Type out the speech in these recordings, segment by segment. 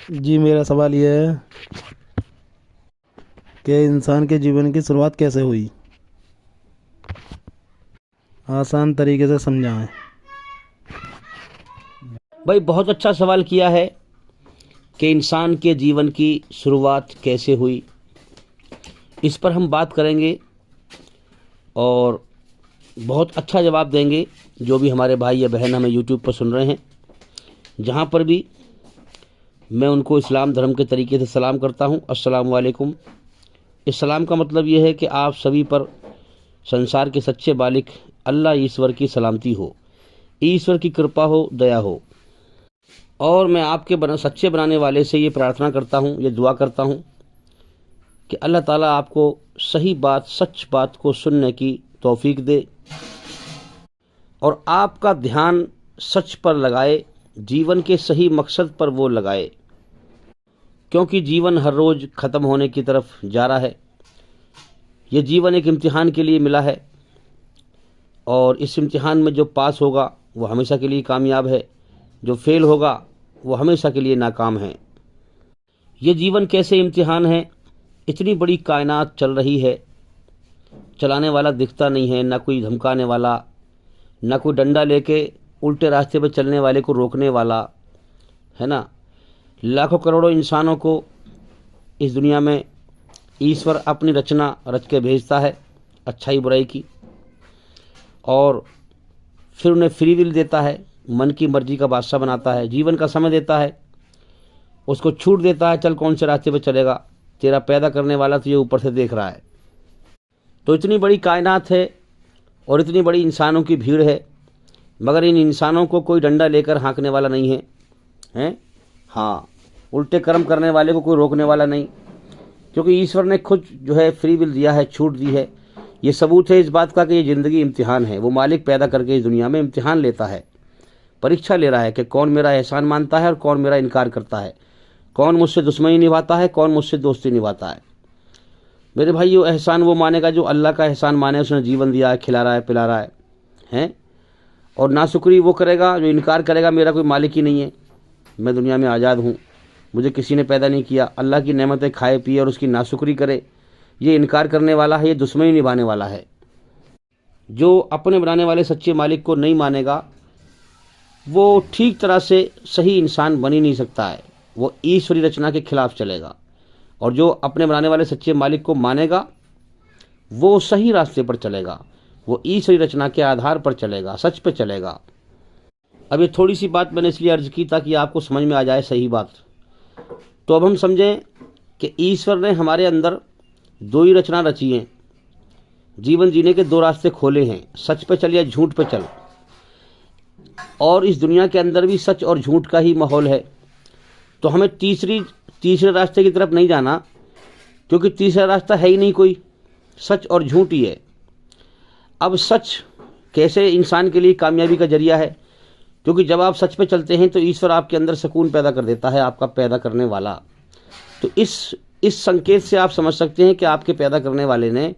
जी मेरा सवाल ये है कि इंसान के जीवन की शुरुआत कैसे हुई। आसान तरीके से समझाएं। भाई बहुत अच्छा सवाल किया है कि इंसान के जीवन की शुरुआत कैसे हुई। इस पर हम बात करेंगे और बहुत अच्छा जवाब देंगे जो भी हमारे भाई या बहन हमें यूट्यूब पर सुन रहे हैं। जहाँ पर भी मैं उनको इस्लाम धर्म के तरीके से सलाम करता हूँ, अस्सलाम वालेकुम। इस सलाम का मतलब ये है कि आप सभी पर संसार के सच्चे मालिक अल्लाह ईश्वर की सलामती हो, ईश्वर की कृपा हो, दया हो। और मैं आपके सच्चे बनाने वाले से ये प्रार्थना करता हूँ, ये दुआ करता हूँ कि अल्लाह ताला आपको सही बात, सच बात को सुनने की तौफीक दे और आपका ध्यान सच पर लगाए, जीवन के सही मकसद पर वो लगाए, क्योंकि जीवन हर रोज़ ख़त्म होने की तरफ जा रहा है। ये जीवन एक इम्तिहान के लिए मिला है और इस इम्तिहान में जो पास होगा वो हमेशा के लिए कामयाब है, जो फेल होगा वो हमेशा के लिए नाकाम है। ये जीवन कैसे इम्तिहान है। इतनी बड़ी कायनात चल रही है, चलाने वाला दिखता नहीं है, ना कोई धमकाने वाला, ना कोई डंडा लेके उल्टे रास्ते पर चलने वाले को रोकने वाला, है ना। लाखों करोड़ों इंसानों को इस दुनिया में ईश्वर अपनी रचना रच के भेजता है, अच्छाई बुराई की, और फिर उन्हें फ्री विल देता है, मन की मर्जी का बादशाह बनाता है, जीवन का समय देता है, उसको छूट देता है, चल कौन से रास्ते पर चलेगा, तेरा पैदा करने वाला तुझे ऊपर से देख रहा है। तो इतनी बड़ी कायनात है और इतनी बड़ी इंसानों की भीड़ है, मगर इन इंसानों को कोई डंडा लेकर हाँकने वाला नहीं है, हैं? हाँ, उल्टे कर्म करने वाले को कोई रोकने वाला नहीं, क्योंकि ईश्वर ने खुद जो है फ्री विल दिया है, छूट दी है। ये सबूत है इस बात का कि ये ज़िंदगी इम्तिहान है। वो मालिक पैदा करके इस दुनिया में इम्तिहान लेता है, परीक्षा ले रहा है कि कौन मेरा एहसान मानता है और कौन मेरा इनकार करता है, कौन मुझसे दुश्मनी निभाता है, कौन मुझसे दोस्ती निभाता है। मेरे भाई, वो एहसान वो मानेगा जो अल्लाह का एहसान माने, उसने जीवन दिया है, खिला रहा है, पिला रहा है, हैं? और नाशुक्री वो करेगा जो इनकार करेगा मेरा कोई मालिक ही नहीं है, मैं दुनिया में आज़ाद हूँ, मुझे किसी ने पैदा नहीं किया, अल्लाह की नेमतें खाए पिए और उसकी नाशुक्री करे, ये इनकार करने वाला है, ये दुश्मनी निभाने वाला है। जो अपने बनाने वाले सच्चे मालिक को नहीं मानेगा वो ठीक तरह से सही इंसान बन ही नहीं सकता है, वो ईश्वरी रचना के खिलाफ चलेगा। और जो अपने बनाने वाले सच्चे मालिक को मानेगा वो सही रास्ते पर चलेगा, वो ईश्वरी रचना के आधार पर चलेगा, सच पे चलेगा। अब ये थोड़ी सी बात मैंने इसलिए अर्ज की ताकि आपको समझ में आ जाए सही बात। तो अब हम समझें कि ईश्वर ने हमारे अंदर दो ही रचना रची हैं, जीवन जीने के दो रास्ते खोले हैं, सच पे चल या झूठ पे चल। और इस दुनिया के अंदर भी सच और झूठ का ही माहौल है, तो हमें तीसरे रास्ते की तरफ नहीं जाना, क्योंकि तीसरा रास्ता है ही नहीं कोई, सच और झूठ ही है। अब सच कैसे इंसान के लिए कामयाबी का जरिया है, क्योंकि जब आप सच पे चलते हैं तो ईश्वर आपके अंदर सुकून पैदा कर देता है, आपका पैदा करने वाला। तो इस संकेत से आप समझ सकते हैं कि आपके पैदा करने वाले ने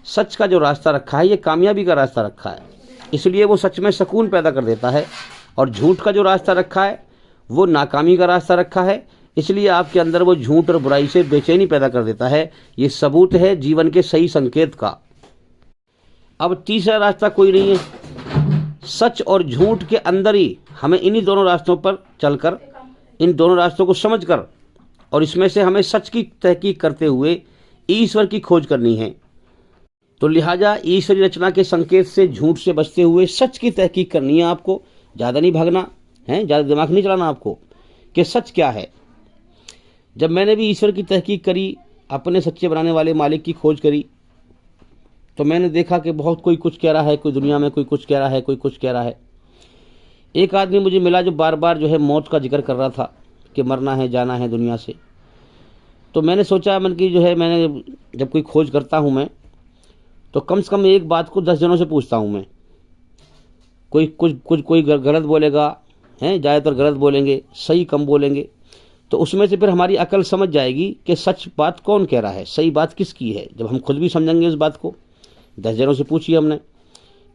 सच का जो रास्ता रखा है ये कामयाबी का रास्ता रखा है, इसलिए वो सच में सुकून पैदा कर देता है। और झूठ का जो रास्ता रखा है वो नाकामी का रास्ता रखा है, इसलिए आपके अंदर वो झूठ और बुराई से बेचैनी पैदा कर देता है। ये सबूत है जीवन के सही संकेत का। अब तीसरा रास्ता कोई नहीं है, सच और झूठ के अंदर ही हमें इन्हीं दोनों रास्तों पर चलकर, इन दोनों रास्तों को समझकर, और इसमें से हमें सच की तहकीक करते हुए ईश्वर की खोज करनी है। तो लिहाजा ईश्वरी रचना के संकेत से, झूठ से बचते हुए सच की तहकीक करनी है आपको। ज़्यादा नहीं भागना है, ज़्यादा दिमाग नहीं चलाना आपको कि सच क्या है। जब मैंने भी ईश्वर की तहकीक करी, अपने सच्चे बनाने वाले मालिक की खोज करी, तो मैंने देखा कि बहुत कोई कुछ कह रहा है, कोई दुनिया में कोई कुछ कह रहा है, कोई कुछ कह रहा है। एक आदमी मुझे मिला जो बार बार जो है मौत का जिक्र कर रहा था कि मरना है, जाना है दुनिया से। तो मैंने सोचा, मन की जो है, मैंने जब कोई खोज करता हूँ मैं, तो कम से कम एक बात को 10 जनों से पूछता हूँ मैं। कोई गलत बोलेगा, हैं, ज़्यादातर गलत बोलेंगे, सही कम बोलेंगे। तो उसमें से फिर हमारी अकल समझ जाएगी कि सच बात कौन कह रहा है, सही बात किसकी है। जब हम खुद भी समझेंगे इस बात को, 10 जनों से पूछिए हमने,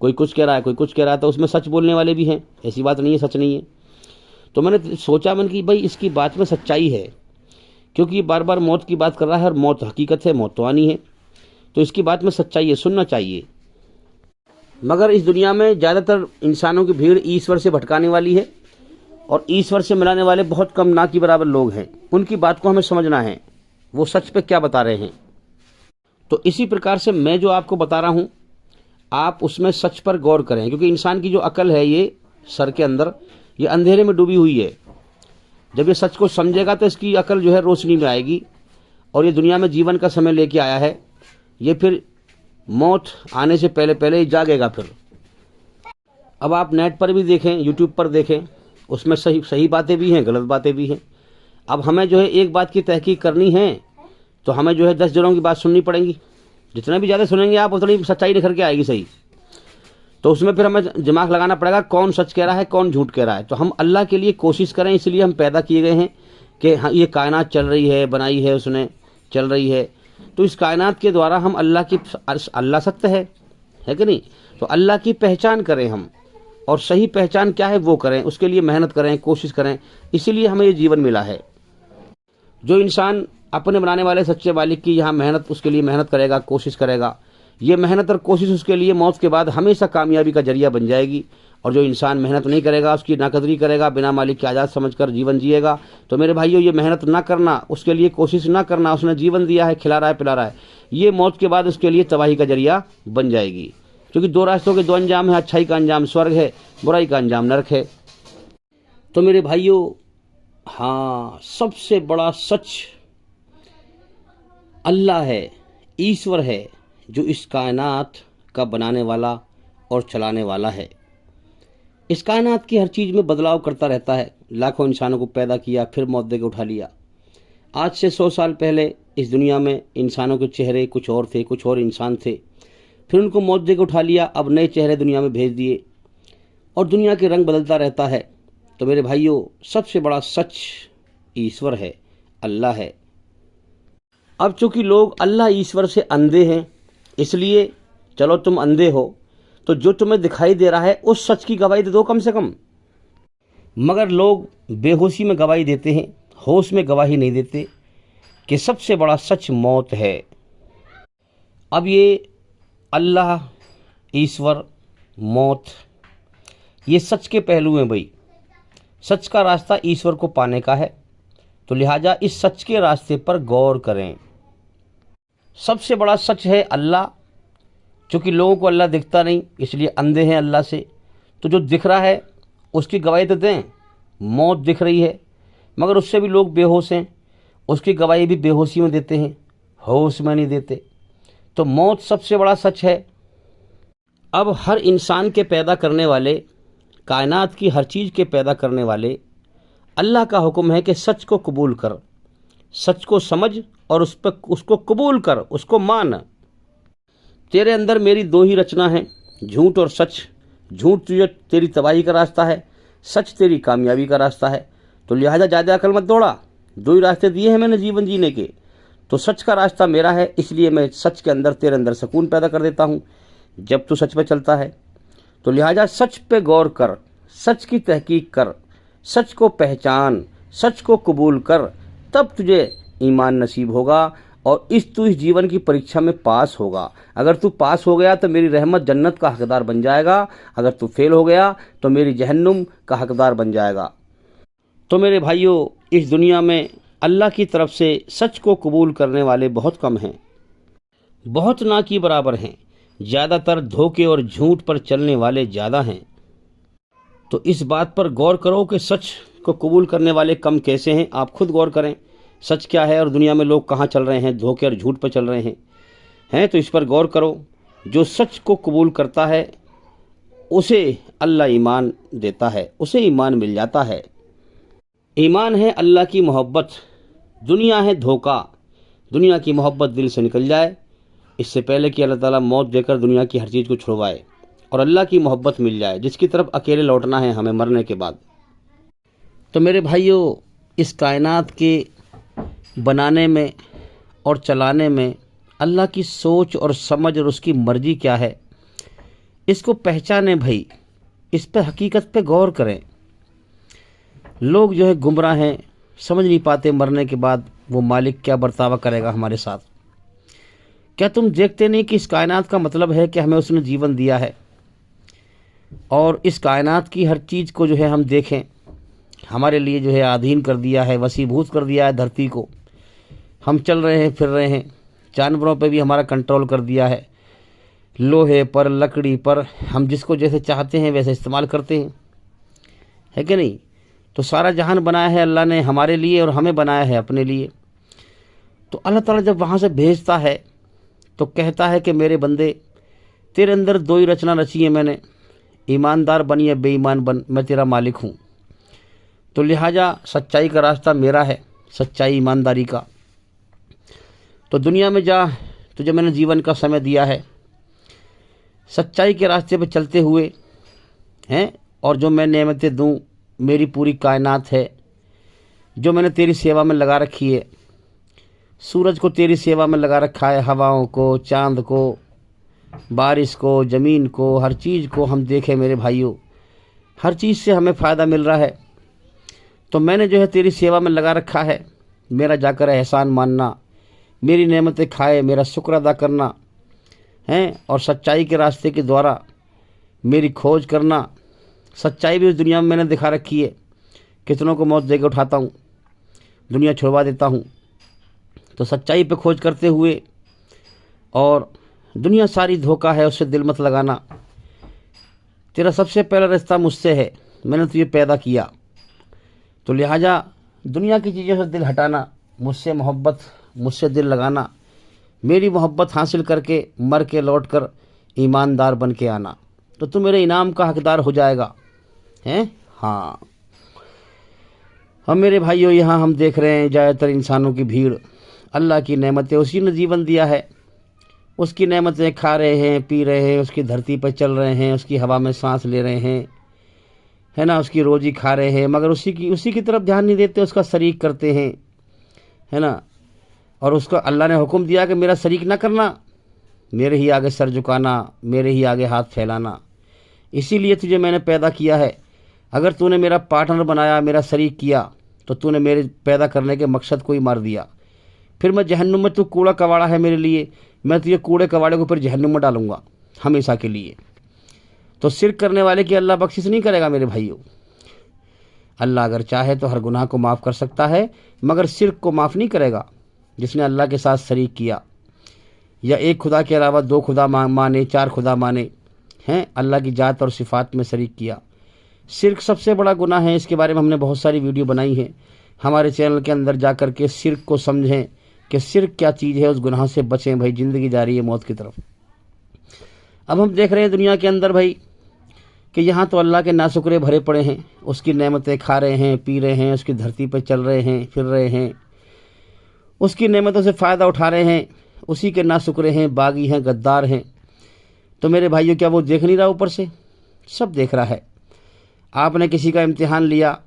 कोई कुछ कह रहा है, कोई कुछ कह रहा है, तो उसमें सच बोलने वाले भी हैं, ऐसी बात नहीं है सच नहीं है। तो मैंने सोचा कि भाई इसकी बात में सच्चाई है, क्योंकि ये बार बार मौत की बात कर रहा है और मौत हकीकत है, मौत तो आनी है, तो इसकी बात में सच्चाई है, सुनना चाहिए। मगर इस दुनिया में ज़्यादातर इंसानों की भीड़ ईश्वर से भटकाने वाली है और ईश्वर से मिलाने वाले बहुत कम ना के बराबर लोग हैं। उनकी बात को हमें समझना है, वो सच पे क्या बता रहे हैं। तो इसी प्रकार से मैं जो आपको बता रहा हूँ, आप उसमें सच पर गौर करें, क्योंकि इंसान की जो अकल है ये सर के अंदर, ये अंधेरे में डूबी हुई है। जब ये सच को समझेगा तो इसकी अकल जो है रोशनी में आएगी, और ये दुनिया में जीवन का समय लेके आया है, ये फिर मौत आने से पहले पहले ही जागेगा। फिर अब आप नेट पर भी देखें, यूट्यूब पर देखें, उसमें सही बातें भी हैं, गलत बातें भी हैं। अब हमें जो है एक बात की तहकीक करनी है तो हमें जो है 10 जनों की बात सुननी पड़ेगी। जितना भी ज़्यादा सुनेंगे आप उतनी सच्चाई निखर के आएगी सही। तो उसमें फिर हमें दिमाग लगाना पड़ेगा कौन सच कह रहा है, कौन झूठ कह रहा है। तो हम अल्लाह के लिए कोशिश करें, इसलिए हम पैदा किए गए हैं कि हाँ ये कायनात चल रही है, बनाई है उसने, चल रही है। तो इस कायनात के द्वारा हम अल्लाह सत्य है कि नहीं, तो अल्लाह की पहचान करें हम, और सही पहचान क्या है वो करें, उसके लिए मेहनत करें, कोशिश करें। इसीलिए हमें ये जीवन मिला है। जो इंसान अपने बनाने वाले सच्चे मालिक की यहाँ मेहनत, उसके लिए मेहनत करेगा, कोशिश करेगा, ये मेहनत और कोशिश उसके लिए मौत के बाद हमेशा कामयाबी का जरिया बन जाएगी। और जो इंसान मेहनत नहीं करेगा, उसकी नाकदरी करेगा, बिना मालिक के आज़ाद समझकर जीवन जिएगा, तो मेरे भाइयों ये मेहनत ना करना, उसके लिए कोशिश ना करना, उसने जीवन दिया है, खिला रहा है, पिला रहा है, ये मौत के बाद उसके लिए तबाही का जरिया बन जाएगी। क्योंकि 2 रास्तों के 2 अंजाम है, अच्छाई का अंजाम स्वर्ग है, बुराई का अंजाम नरक है। तो मेरे भाइयों, हाँ, सबसे बड़ा सच अल्लाह है, ईश्वर है, जो इस कायनात का बनाने वाला और चलाने वाला है। इस कायनात की हर चीज़ में बदलाव करता रहता है। लाखों इंसानों को पैदा किया, फिर मौत दे के उठा लिया। आज से 100 साल पहले इस दुनिया में इंसानों के चेहरे कुछ और थे, कुछ और इंसान थे, फिर उनको मौत दे के उठा लिया, अब नए चेहरे दुनिया में भेज दिए, और दुनिया के रंग बदलता रहता है। तो मेरे भाइयों, सबसे बड़ा सच ईश्वर है, अल्लाह है। अब चूंकि लोग अल्लाह ईश्वर से अंधे हैं, इसलिए चलो तुम अंधे हो तो जो तुम्हें दिखाई दे रहा है उस सच की गवाही दे दो कम से कम। मगर लोग बेहोशी में गवाही देते हैं, होश में गवाही नहीं देते कि सबसे बड़ा सच मौत है। अब ये अल्लाह, ईश्वर, मौत, ये सच के पहलू हैं भाई। सच का रास्ता ईश्वर को पाने का है, तो लिहाजा इस सच के रास्ते पर गौर करें। सबसे बड़ा सच है अल्लाह। चूँकि लोगों को अल्लाह दिखता नहीं, इसलिए अंधे हैं अल्लाह से, तो जो दिख रहा है उसकी गवाही तो दें। मौत दिख रही है मगर उससे भी लोग बेहोश हैं, उसकी गवाही भी बेहोशी में देते हैं, होश में नहीं देते। तो मौत सबसे बड़ा सच है। अब हर इंसान के पैदा करने वाले, कायनात की हर चीज़ के पैदा करने वाले अल्लाह का हुक्म है कि सच को कबूल कर, सच को समझ और उसको कबूल कर, उसको मान। तेरे अंदर मेरी 2 ही रचना है, झूठ और सच। झूठ तुझे तेरी तबाही का रास्ता है, सच तेरी कामयाबी का रास्ता है। तो लिहाजा ज़्यादा अकल मत दौड़ा, 2 ही रास्ते दिए हैं मैंने जीवन जीने के। तो सच का रास्ता मेरा है, इसलिए मैं सच के अंदर तेरे अंदर सुकून पैदा कर देता हूँ जब तू सच पे चलता है। तो लिहाजा सच पे गौर कर, सच की तहकीक कर, सच को पहचान, सच को कबूल कर, तब तुझे ईमान नसीब होगा और तू इस जीवन की परीक्षा में पास होगा। अगर तू पास हो गया तो मेरी रहमत जन्नत का हकदार बन जाएगा, अगर तू फेल हो गया तो मेरी जहन्नुम का हकदार बन जाएगा। तो मेरे भाइयों, इस दुनिया में अल्लाह की तरफ से सच को कबूल करने वाले बहुत कम हैं, बहुत ना की बराबर हैं। ज़्यादातर धोखे और झूठ पर चलने वाले ज़्यादा हैं। तो इस बात पर गौर करो कि सच को कबूल करने वाले कम कैसे हैं। आप खुद गौर करें, सच क्या है और दुनिया में लोग कहाँ चल रहे हैं, धोखे और झूठ पर चल रहे हैं। तो इस पर गौर करो। जो सच को कबूल करता है उसे अल्लाह ईमान देता है, उसे ईमान मिल जाता है। ईमान है अल्लाह की मोहब्बत, दुनिया है धोखा। दुनिया की मोहब्बत दिल से निकल जाए इससे पहले कि अल्लाह ताला मौत देकर दुनिया की हर चीज़ को छुड़वाए और अल्लाह की मोहब्बत मिल जाए जिसकी तरफ अकेले लौटना है हमें मरने के बाद। तो मेरे भाइयों, इस कायनात के बनाने में और चलाने में अल्लाह की सोच और समझ और उसकी मर्जी क्या है, इसको पहचानें भाई, इस पर हकीकत पे गौर करें। लोग जो है गुमराह हैं, समझ नहीं पाते मरने के बाद वो मालिक क्या बर्तावा करेगा हमारे साथ। क्या तुम देखते नहीं कि इस कायनात का मतलब है कि हमें उसने जीवन दिया है और इस कायनात की हर चीज़ को जो है हम देखें, हमारे लिए जो है अधीन कर दिया है, वसीभूत कर दिया है धरती को। हम चल रहे हैं, फिर रहे हैं, जानवरों पे भी हमारा कंट्रोल कर दिया है, लोहे पर, लकड़ी पर, हम जिसको जैसे चाहते हैं वैसे इस्तेमाल करते हैं, है कि नहीं। तो सारा जहान बनाया है अल्लाह ने हमारे लिए और हमें बनाया है अपने लिए। तो अल्लाह ताला जब वहाँ से भेजता है तो कहता है कि मेरे बंदे, तेरे अंदर दो ही रचना रची है मैंने, ईमानदार बन या बेईमान बन, मैं तेरा मालिक हूँ। तो लिहाजा सच्चाई का रास्ता मेरा है, सच्चाई ईमानदारी का। तो दुनिया में जा, तुझे मैंने जीवन का समय दिया है, सच्चाई के रास्ते पे चलते हुए हैं। और जो मैं नेमतें दूँ, मेरी पूरी कायनात है जो मैंने तेरी सेवा में लगा रखी है। सूरज को तेरी सेवा में लगा रखा है, हवाओं को, चांद को, बारिश को, ज़मीन को, हर चीज़ को हम देखें मेरे भाइयों, हर चीज़ से हमें फ़ायदा मिल रहा है। तो मैंने जो है तेरी सेवा में लगा रखा है, मेरा जाकर एहसान मानना, मेरी नेमतें खाए, मेरा शुक्र अदा करना है और सच्चाई के रास्ते के द्वारा मेरी खोज करना। सच्चाई भी उस दुनिया में मैंने दिखा रखी है, कितनों को मौत देकर उठाता हूँ, दुनिया छुड़वा देता हूँ। तो सच्चाई पे खोज करते हुए, और दुनिया सारी धोखा है, उससे दिल मत लगाना। तेरा सबसे पहला रिश्ता मुझसे है, मैंने तुझे पैदा किया। तो लिहाजा दुनिया की चीज़ों से दिल हटाना, मुझसे मोहब्बत, मुझसे दिल लगाना, मेरी मोहब्बत हासिल करके मर के लौट कर ईमानदार बन के आना, तो तू मेरे इनाम का हकदार हो जाएगा। हैं? हाँ। हम मेरे भाइयों यहाँ हम देख रहे हैं ज़्यादातर इंसानों की भीड़, अल्लाह की नेमतें, उसी ने जीवन दिया है, उसकी नेमतें खा रहे हैं, पी रहे हैं, उसकी धरती पर चल रहे हैं, उसकी हवा में सांस ले रहे हैं, है ना, उसकी रोजी खा रहे हैं, मगर उसी की तरफ ध्यान नहीं देते, उसका शरीक करते हैं, है ना। और उसका अल्लाह ने हुक्म दिया कि मेरा शरीक ना करना, मेरे ही आगे सर झुकाना, मेरे ही आगे हाथ फैलाना। इसीलिए तुझे मैंने पैदा किया है। अगर तूने मेरा पार्टनर बनाया, मेरा शरीक किया, तो तूने मेरे पैदा करने के मकसद को ही मार दिया। फिर मैं जहन्नुम में, तू कूड़ा कबाड़ा है मेरे लिए, मैं तुझे कूड़े कबाड़े को फिर जहन्नुम में डालूंगा हमेशा के लिए। तो शिर्क करने वाले की अल्लाह बख्शिश नहीं करेगा मेरे भाइयों। अल्लाह अगर चाहे तो हर गुनाह को माफ़ कर सकता है, मगर शिर्क को माफ़ नहीं करेगा। जिसने अल्लाह के साथ शरीक किया या एक खुदा के अलावा दो खुदा माने, चार खुदा माने, हैं, अल्लाह की जात और सिफ़ात में शरीक किया, शिर्क सबसे बड़ा गुनाह है। इसके बारे में हमने बहुत सारी वीडियो बनाई है, हमारे चैनल के अंदर जा कर के शिर्क को समझें कि शिर्क क्या चीज़ है, उस गुनाह से बचें भाई, ज़िंदगी जा रही है मौत की तरफ। अब हम देख रहे हैं दुनिया के अंदर भाई कि यहाँ तो अल्लाह के नाशुक्रे भरे पड़े हैं, उसकी नेमतें खा रहे हैं, पी रहे हैं, उसकी धरती पर चल रहे हैं, फिर रहे हैं, उसकी नेमतों से फ़ायदा उठा रहे हैं, उसी के नाशुक्रे हैं, बागी हैं, गद्दार हैं। तो मेरे भाइयों, क्या वो देख नहीं रहा? ऊपर से सब देख रहा है। आपने किसी का इम्तिहान लिया,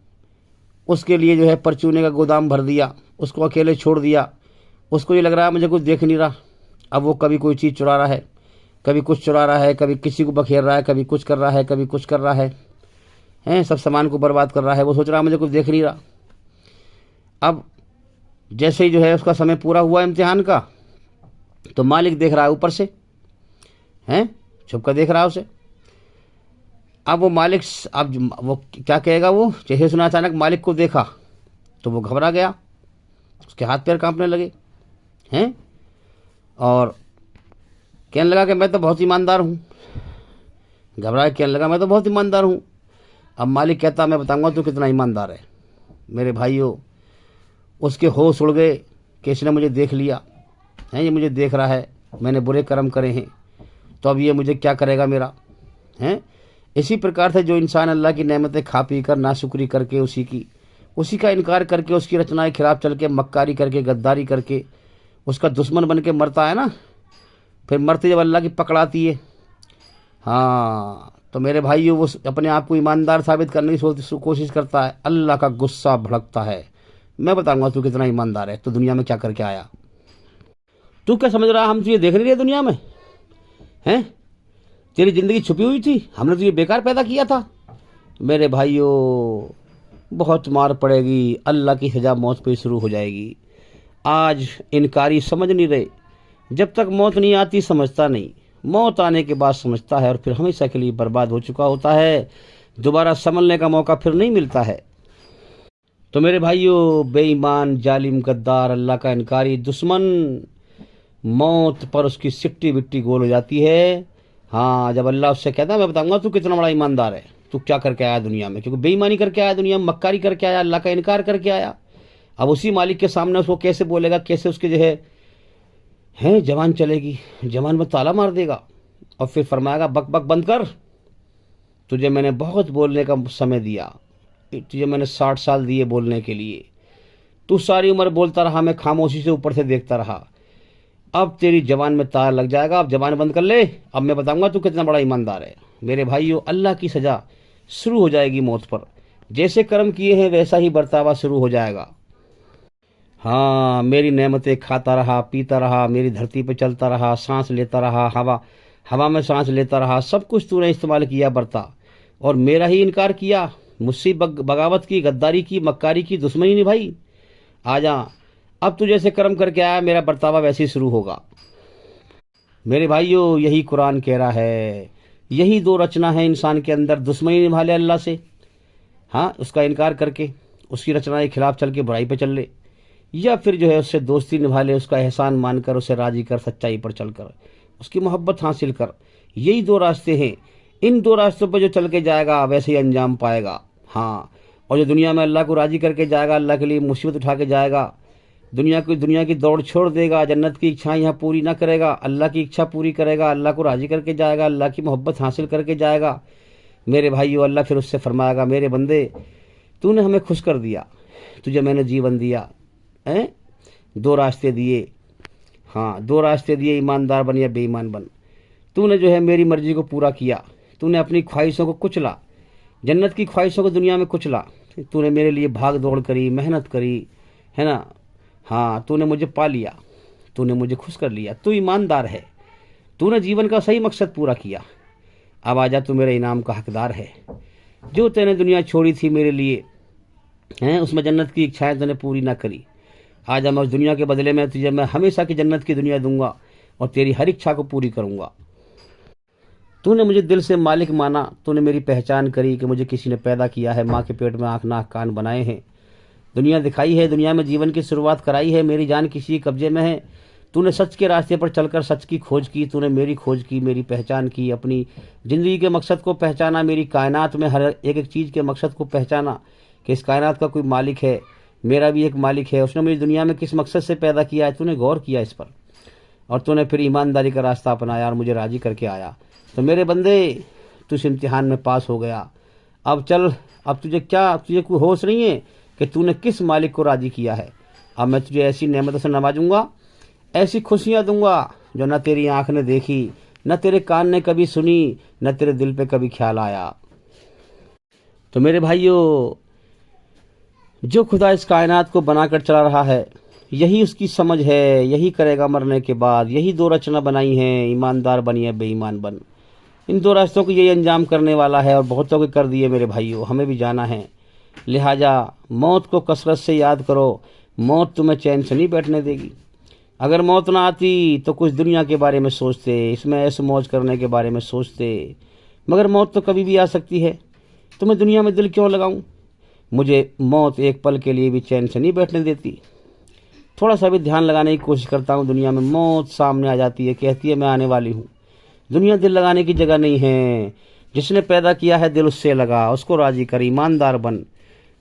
उसके लिए जो है परचूने का गोदाम भर दिया, उसको अकेले छोड़ दिया, उसको ये लग रहा है मुझे कुछ देख नहीं रहा। अब वो कभी कोई चीज़ चुरा रहा है, कभी कुछ चुरा रहा है, कभी किसी को बखेर रहा है, कभी कुछ कर रहा है, कभी कुछ कर रहा है, हैं, सब सामान को बर्बाद कर रहा है। वो सोच रहा है मुझे कुछ देख नहीं रहा। अब जैसे ही जो है उसका समय पूरा हुआ इम्तिहान का, तो मालिक देख रहा है ऊपर से, हैं, छुप कर देख रहा है उसे। अब वो मालिक, अब वो क्या कहेगा? वो जैसे सुना अचानक मालिक को देखा तो वो घबरा गया, उसके हाथ पैर कांपने लगे, हैं, और कहने लगा कि मैं तो बहुत ईमानदार हूँ। घबरा के कहने लगा मैं तो बहुत ईमानदार हूँ। अब मालिक कहता मैं बताऊँगा तू कितना ईमानदार है। मेरे भाइयों, उसके होश उड़ गए कि इसने मुझे देख लिया है, ये मुझे देख रहा है, मैंने बुरे कर्म करे हैं, तो अब ये मुझे क्या करेगा मेरा, हैं। इसी प्रकार से जो इंसान अल्लाह की नेमतें खा पी कर नाशुक्री करके उसी का इनकार करके, उसकी रचनाएं खिलाफ चल के, मक्कारी करके, गद्दारी करके, उसका दुश्मन बन के मरता है ना, फिर मरते जब अल्लाह की पकड़ आती है, हाँ, तो मेरे भाइयों वो अपने आप को ईमानदार साबित करने की कोशिश करता है, अल्लाह का गुस्सा भड़कता है। मैं बताऊंगा तू कितना ईमानदार है, तो दुनिया में क्या करके आया। तू क्या समझ रहा है हम तुझे देख नहीं रहे दुनिया में, हैं? तेरी ज़िंदगी छुपी हुई थी, हमने तुझे बेकार पैदा किया था। मेरे भाइयों, बहुत मार पड़ेगी, अल्लाह की सज़ा मौत पे शुरू हो जाएगी। आज इनकारी समझ नहीं रहे, जब तक मौत नहीं आती समझता नहीं, मौत आने के बाद समझता है और फिर हमेशा के लिए बर्बाद हो चुका होता है, दोबारा संभलने का मौका फिर नहीं मिलता है। तो मेरे भाइयों, बेईमान, जालिम, गद्दार, अल्लाह का इनकारी दुश्मन, मौत पर उसकी सिट्टी बिट्टी गोल हो जाती है। हाँ, जब अल्लाह उससे कहता है मैं बताऊंगा तू कितना बड़ा ईमानदार है, तू क्या करके आया दुनिया में, क्योंकि बेईमानी करके आया दुनिया में, मक्कारी करके आया, अल्लाह का इनकार करके आया। अब उसी मालिक के सामने उसको कैसे बोलेगा, कैसे उसके जो है जवान चलेगी, जवान में ताला मार देगा और फिर फरमाएगा बक बक बंद कर, तुझे मैंने बहुत बोलने का समय दिया, तुझे मैंने 60 साल दिए बोलने के लिए, तू सारी उम्र बोलता रहा, मैं खामोशी से ऊपर से देखता रहा, अब तेरी जबान में तार लग जाएगा, अब जबान बंद कर ले, अब मैं बताऊंगा तू कितना बड़ा ईमानदार है। मेरे भाइयों, अल्लाह की सज़ा शुरू हो जाएगी मौत पर, जैसे कर्म किए हैं वैसा ही बर्तावा शुरू हो जाएगा। हाँ, मेरी नेमतें खाता रहा, पीता रहा, मेरी धरती पर चलता रहा, सांस लेता रहा, हवा में सांस लेता रहा, सब कुछ तूने इस्तेमाल किया बरता, और मेरा ही इनकार किया, मुझसे बगावत की, गद्दारी की, मक्कारी की, दुश्मनी निभाई। आजा, अब तू जैसे कर्म करके आया मेरा बर्तावा वैसे ही शुरू होगा। मेरे भाइयों, यही कुरान कह रहा है, यही दो रचना है इंसान के अंदर, दुश्मनी निभा ले अल्लाह से, हाँ, उसका इनकार करके, उसकी रचना के खिलाफ चल के बुराई पे चल ले, या फिर जो है उससे दोस्ती निभा ले, उसका एहसान मानकर उसे राजी कर, सच्चाई पर चलकर उसकी मोहब्बत हासिल कर। यही दो रास्ते हैं, इन दो रास्तों पर जो चल के जाएगा वैसे ही अंजाम पाएगा। हाँ, और जो दुनिया में अल्लाह को राजी करके जाएगा, अल्लाह के लिए मुसीबत उठा के जाएगा, दुनिया की दौड़ छोड़ देगा, जन्नत की इच्छाएं यहाँ पूरी ना करेगा, अल्लाह की इच्छा पूरी करेगा, अल्लाह को राजी करके जाएगा, अल्लाह की मोहब्बत हासिल करके जाएगा, मेरे भाइयों, अल्लाह फिर उससे फरमाएगा, मेरे बंदे, तूने हमें खुश कर दिया, तुझे मैंने जीवन दिया, हैं, दो रास्ते दिए, हाँ, दो रास्ते दिए, ईमानदार बन या बेईमान बन, तूने जो है मेरी मर्जी को पूरा किया, तूने अपनी ख्वाहिशों को कुचला, जन्नत की ख्वाहिशों को दुनिया में कुचला, तूने मेरे लिए भाग दौड़ करी, मेहनत करी, है ना, हाँ, तूने मुझे पा लिया, तूने मुझे खुश कर लिया, तू ईमानदार है, तूने जीवन का सही मकसद पूरा किया, अब आजा, तू मेरे इनाम का हकदार है। जो तूने दुनिया छोड़ी थी मेरे लिए, हैं, उसमें जन्नत की इच्छाएं तूने पूरी ना करी, आजा, मैं उस दुनिया के बदले में तुझे मैं हमेशा की जन्नत की दुनिया दूंगा और तेरी हर इच्छा को पूरी करूंगा। तूने मुझे दिल से मालिक माना, तूने मेरी पहचान करी कि मुझे किसी ने पैदा किया है, माँ के पेट में आँख नाक कान बनाए हैं, दुनिया दिखाई है, दुनिया में जीवन की शुरुआत कराई है, मेरी जान किसी कब्जे में है, तूने सच के रास्ते पर चलकर सच की खोज की, तूने मेरी खोज की, मेरी पहचान की, अपनी ज़िंदगी के मकसद को पहचाना, मेरी कायनात में हर एक एक चीज़ के मकसद को पहचाना कि इस कायनात का कोई मालिक है, मेरा भी एक मालिक है, उसने मुझे दुनिया में किस मकसद से पैदा किया है, तूने गौर किया इस पर, और तूने फिर ईमानदारी का रास्ता अपनाया और मुझे राज़ी करके आया। तो मेरे बंदे, तू इस इम्तिहान में पास हो गया, अब चल, अब तुझे कोई होश नहीं है कि तूने किस मालिक को राज़ी किया है। अब मैं तुझे ऐसी नेमतों से नवाजूंगा, ऐसी खुशियाँ दूंगा जो न तेरी आँख ने देखी, न तेरे कान ने कभी सुनी, न तेरे दिल पे कभी ख्याल आया। तो मेरे भाइयों, जो खुदा इस कायनात को बनाकर चला रहा है, यही उसकी समझ है, यही करेगा मरने के बाद, यही दो रचना बनाई हैं, ईमानदार बन या बेईमान बन, इन दो रास्तों को यही अंजाम करने वाला है और बहुतों के कर दिए मेरे भाइयों, हमें भी जाना है। लिहाजा मौत को कसरत से याद करो, मौत तुम्हें चैन से नहीं बैठने देगी। अगर मौत ना आती तो कुछ दुनिया के बारे में सोचते, इसमें ऐसे मौज करने के बारे में सोचते, मगर मौत तो कभी भी आ सकती है, तो मैं दुनिया में दिल क्यों लगाऊं। मुझे मौत एक पल के लिए भी चैन से नहीं बैठने देती, थोड़ा सा भी ध्यान लगाने की कोशिश करता हूँ, दुनिया में मौत सामने आ जाती है, कहती है मैं आने वाली हूँ। दुनिया दिल लगाने की जगह नहीं है, जिसने पैदा किया है दिल उससे लगा, उसको राज़ी कर, ईमानदार बन,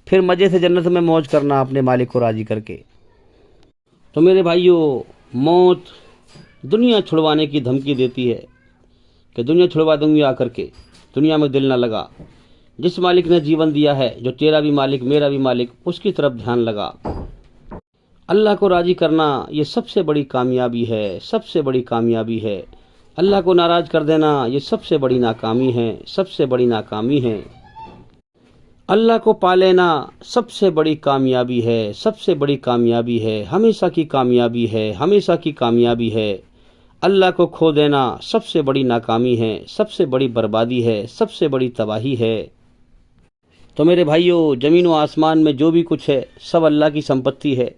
फिर मज़े से जन्नत में मौज करना अपने मालिक को राज़ी करके। तो मेरे भाइयों, मौत दुनिया छुड़वाने की धमकी देती है कि दुनिया छुड़वा दूंगी आकर के, दुनिया में दिल ना लगा, जिस मालिक ने जीवन दिया है, जो तेरा भी मालिक मेरा भी मालिक, उसकी तरफ ध्यान लगा। अल्लाह को राज़ी करना ये सबसे बड़ी कामयाबी है, सबसे बड़ी कामयाबी है। अल्लाह को नाराज़ कर देना ये सबसे बड़ी नाकामी है, सबसे बड़ी नाकामी है। अल्लाह को पा लेना सबसे बड़ी कामयाबी है, सबसे बड़ी कामयाबी है, हमेशा की कामयाबी है, हमेशा की कामयाबी है। अल्लाह को खो देना सबसे बड़ी नाकामी है, सबसे बड़ी बर्बादी है, सबसे बड़ी तबाही है। तो मेरे भाइयों, ज़मीन व आसमान में जो भी कुछ है सब अल्लाह की संपत्ति है।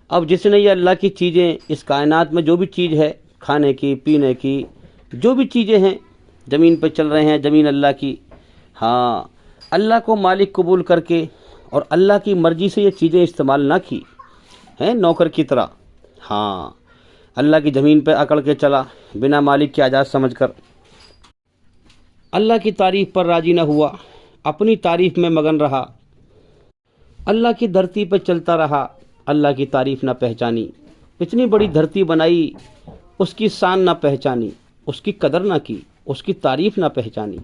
अब जिसने ये अल्लाह की चीज़ें, इस कायनात में जो भी चीज़ है, खाने की, पीने की, जो भी चीज़ें हैं ज़मीन पर चल रहे हैं, ज़मीन अल्लाह की। हाँ, अल्लाह को मालिक कबूल करके और अल्लाह की मर्ज़ी से ये चीज़ें इस्तेमाल ना की हैं नौकर की तरह। हाँ, अल्लाह की ज़मीन पर अकड़ के चला बिना मालिक के आज़ाद समझकर, अल्लाह की तारीफ़ पर राज़ी न हुआ, अपनी तारीफ़ में मगन रहा, अल्लाह की धरती पर चलता रहा, अल्लाह की तारीफ़ ना पहचानी। इतनी बड़ी धरती बनाई, उसकी शान ना पहचानी, उसकी कदर ना की, उसकी तारीफ़ ना पहचानी।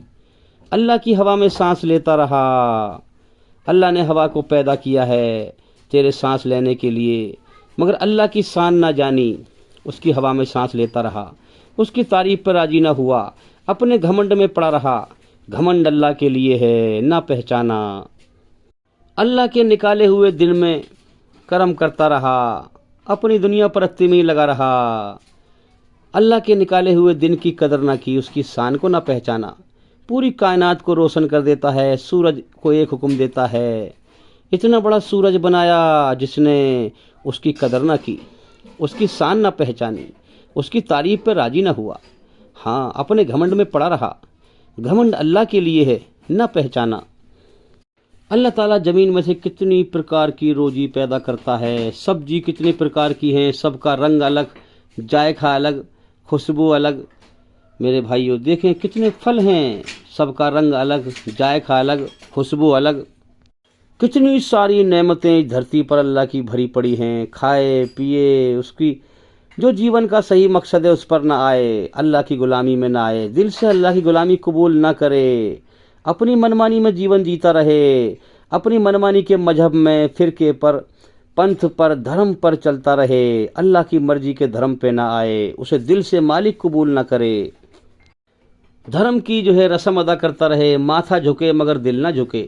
अल्लाह की हवा में सांस लेता रहा। अल्लाह ने हवा को पैदा किया है तेरे सांस लेने के लिए, मगर अल्लाह की शान ना जानी, उसकी हवा में सांस लेता रहा, उसकी तारीफ़ पर राज़ी ना हुआ, अपने घमंड में पड़ा रहा। घमंड अल्लाह के लिए है, ना पहचाना। अल्लाह के निकाले हुए दिन में कर्म करता रहा, अपनी दुनिया परस्ती में लगा रहा। अल्लाह के निकाले हुए दिन की कदर ना की, उसकी शान को ना पहचाना। पूरी कायनात को रोशन कर देता है, सूरज को एक हुक्म देता है। इतना बड़ा सूरज बनाया जिसने, उसकी कदर ना की, उसकी शान ना पहचानी, उसकी तारीफ़ पर राज़ी ना हुआ। हाँ, अपने घमंड में पड़ा रहा। घमंड अल्लाह के लिए है, ना पहचाना। अल्लाह ताला ज़मीन में से कितनी प्रकार की रोजी पैदा करता है। सब्जी कितने प्रकार की हैं, सबका रंग अलग, जायका अलग, खुशबू अलग। मेरे भाइयों देखें कितने फल हैं, सबका रंग अलग, जायका अलग, खुशबू अलग। कितनी सारी नेमतें इस धरती पर अल्लाह की भरी पड़ी हैं। खाए पिए, उसकी जो जीवन का सही मकसद है उस पर ना आए, अल्लाह की गुलामी में ना आए, दिल से अल्लाह की गुलामी कबूल ना करे, अपनी मनमानी में जीवन जीता रहे, अपनी मनमानी के मजहब में, फ़िरके पर, पंथ पर, धर्म पर चलता रहे, अल्लाह की मर्जी के धर्म पे ना आए, उसे दिल से मालिक कबूल ना करे। धर्म की जो है रस्म अदा करता रहे, माथा झुके मगर दिल ना झुके।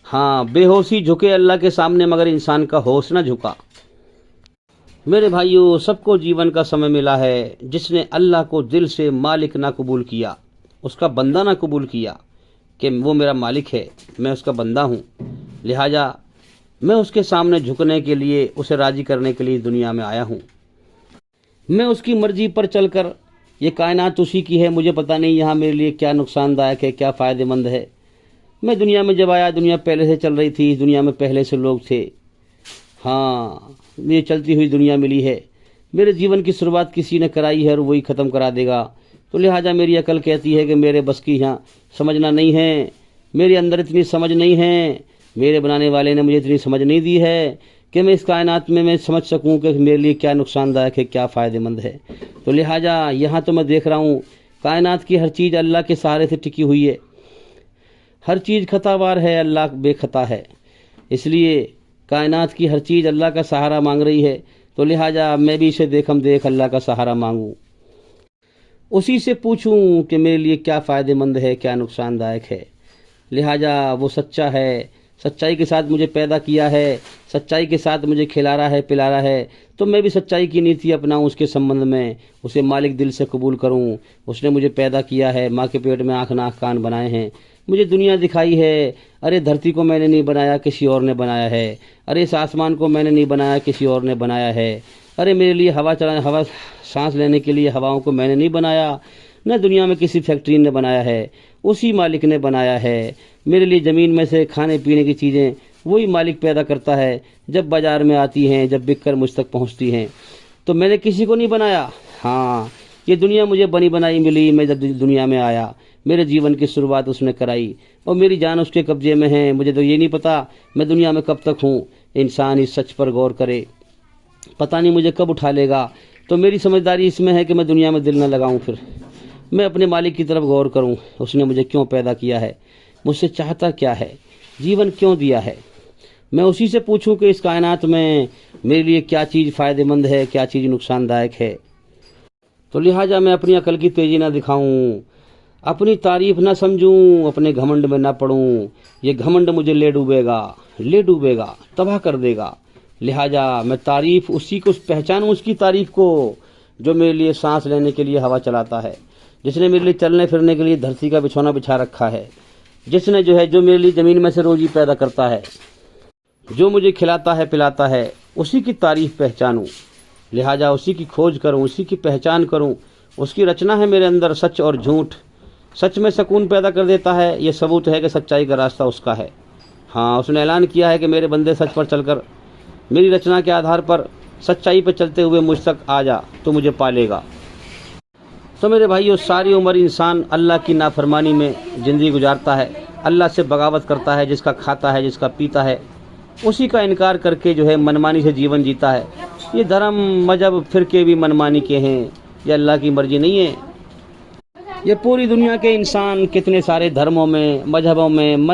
हाँ, बेहोशी झुके अल्लाह के सामने मगर इंसान का होश ना झुका। मेरे भाइयों, सबको जीवन का समय मिला है। जिसने अल्लाह को दिल से मालिक ना कबूल किया, उसका बंदा ना कबूल किया कि वो मेरा मालिक है, मैं उसका बंदा हूँ, लिहाजा मैं उसके सामने झुकने के लिए, उसे राज़ी करने के लिए दुनिया में आया हूँ। मैं उसकी मर्ज़ी पर चलकर, ये कायनात उसी की है, मुझे पता नहीं यहाँ मेरे लिए क्या नुकसानदायक है, क्या फ़ायदेमंद है। मैं दुनिया में जब आया, दुनिया पहले से चल रही थी, दुनिया में पहले से लोग थे। हाँ, ये चलती हुई दुनिया मिली है। मेरे जीवन की शुरुआत किसी ने कराई है और वही ख़त्म करा देगा। तो लिहाजा मेरी अकल कहती है कि मेरे बस की यहाँ समझना नहीं है, मेरे अंदर इतनी समझ नहीं है, मेरे बनाने वाले ने मुझे इतनी समझ नहीं दी है कि मैं इस कायनात में मैं समझ सकूं कि मेरे लिए क्या नुकसानदायक है, क्या फ़ायदेमंद है। तो लिहाजा यहाँ तो मैं देख रहा हूँ कायनात की हर चीज़ अल्लाह के सहारे से टिकी हुई है। हर चीज़ खतावार है, अल्लाह बेखता है। इसलिए कायनात की हर चीज़ अल्लाह का सहारा मांग रही है। तो लिहाजा मैं भी इसे देखम देख अल्लाह का सहारा मांगूं, उसी से पूछूं कि मेरे लिए क्या फ़ायदेमंद है, क्या नुकसानदायक है। लिहाजा वो सच्चा है, सच्चाई के साथ मुझे पैदा किया है, सच्चाई के साथ मुझे खिला रहा है, पिला रहा है। तो मैं भी सच्चाई की नीति अपनाऊं उसके संबंध में, उसे मालिक दिल से कबूल करूं। उसने मुझे पैदा किया है, माँ के पेट में आँख नाक कान बनाए हैं, मुझे दुनिया दिखाई है। अरे धरती को मैंने नहीं बनाया, किसी और ने बनाया है। अरे इस आसमान को मैंने नहीं बनाया, किसी और ने बनाया है। अरे मेरे लिए हवा सांस लेने के लिए हवाओं को मैंने नहीं बनाया, न दुनिया में किसी फैक्ट्री ने बनाया है, उसी मालिक ने बनाया है। मेरे लिए ज़मीन में से खाने पीने की चीज़ें वही मालिक पैदा करता है, जब बाज़ार में आती हैं, जब बिक कर मुझ तक पहुँचती हैं। तो मैंने किसी को नहीं बनाया। हाँ, ये दुनिया मुझे बनी बनाई मिली। मैं जब दुनिया में आया, मेरे जीवन की शुरुआत उसने कराई और मेरी जान उसके कब्जे में है। मुझे तो ये नहीं पता मैं दुनिया में कब तक हूँ। इंसान इस सच पर गौर करे, पता नहीं मुझे कब उठा लेगा। तो मेरी समझदारी इसमें है कि मैं दुनिया में दिल न लगाऊं, फिर मैं अपने मालिक की तरफ गौर करूं। उसने मुझे क्यों पैदा किया है, मुझसे चाहता क्या है, जीवन क्यों दिया है। मैं उसी से पूछूं कि इस कायनात में मेरे लिए क्या चीज़ फ़ायदेमंद है, क्या चीज़ नुकसानदायक है। तो लिहाजा मैं अपनी अकल की तेज़ी ना दिखाऊं, अपनी तारीफ़ ना समझूं, अपने घमंड में ना पड़ूं। ये घमंड मुझे ले डूबेगा, तबाह कर देगा। लिहाजा मैं तारीफ़ उसी को पहचानूं, उसकी तारीफ़ को जो मेरे लिए सांस लेने के लिए हवा चलाता है, जिसने मेरे लिए चलने फिरने के लिए धरती का बिछौना बिछा रखा है। जिसने जो है जो मेरे लिए ज़मीन में से रोजी पैदा करता है, जो मुझे खिलाता है पिलाता है, उसी की तारीफ़ पहचानूं, लिहाजा उसी की खोज करूं, उसी की पहचान करूं। उसकी रचना है मेरे अंदर सच और झूठ। सच में सुकून पैदा कर देता है, ये सबूत है कि सच्चाई का रास्ता उसका है। हाँ, उसने ऐलान किया है कि मेरे बंदे सच पर चलकर, मेरी रचना के आधार पर सच्चाई पर चलते हुए मुझ तक आ जा तो मुझे पालेगा। तो मेरे भाइयों, सारी उम्र इंसान अल्लाह की नाफरमानी में ज़िंदगी गुजारता है, अल्लाह से बगावत करता है, जिसका खाता है, जिसका पीता है, उसी का इनकार करके जो है मनमानी से जीवन जीता है। ये धर्म मजहब फिरके भी मनमानी के हैं, ये अल्लाह की मर्जी नहीं है। ये पूरी दुनिया के इंसान कितने सारे धर्मों में, मजहबों में,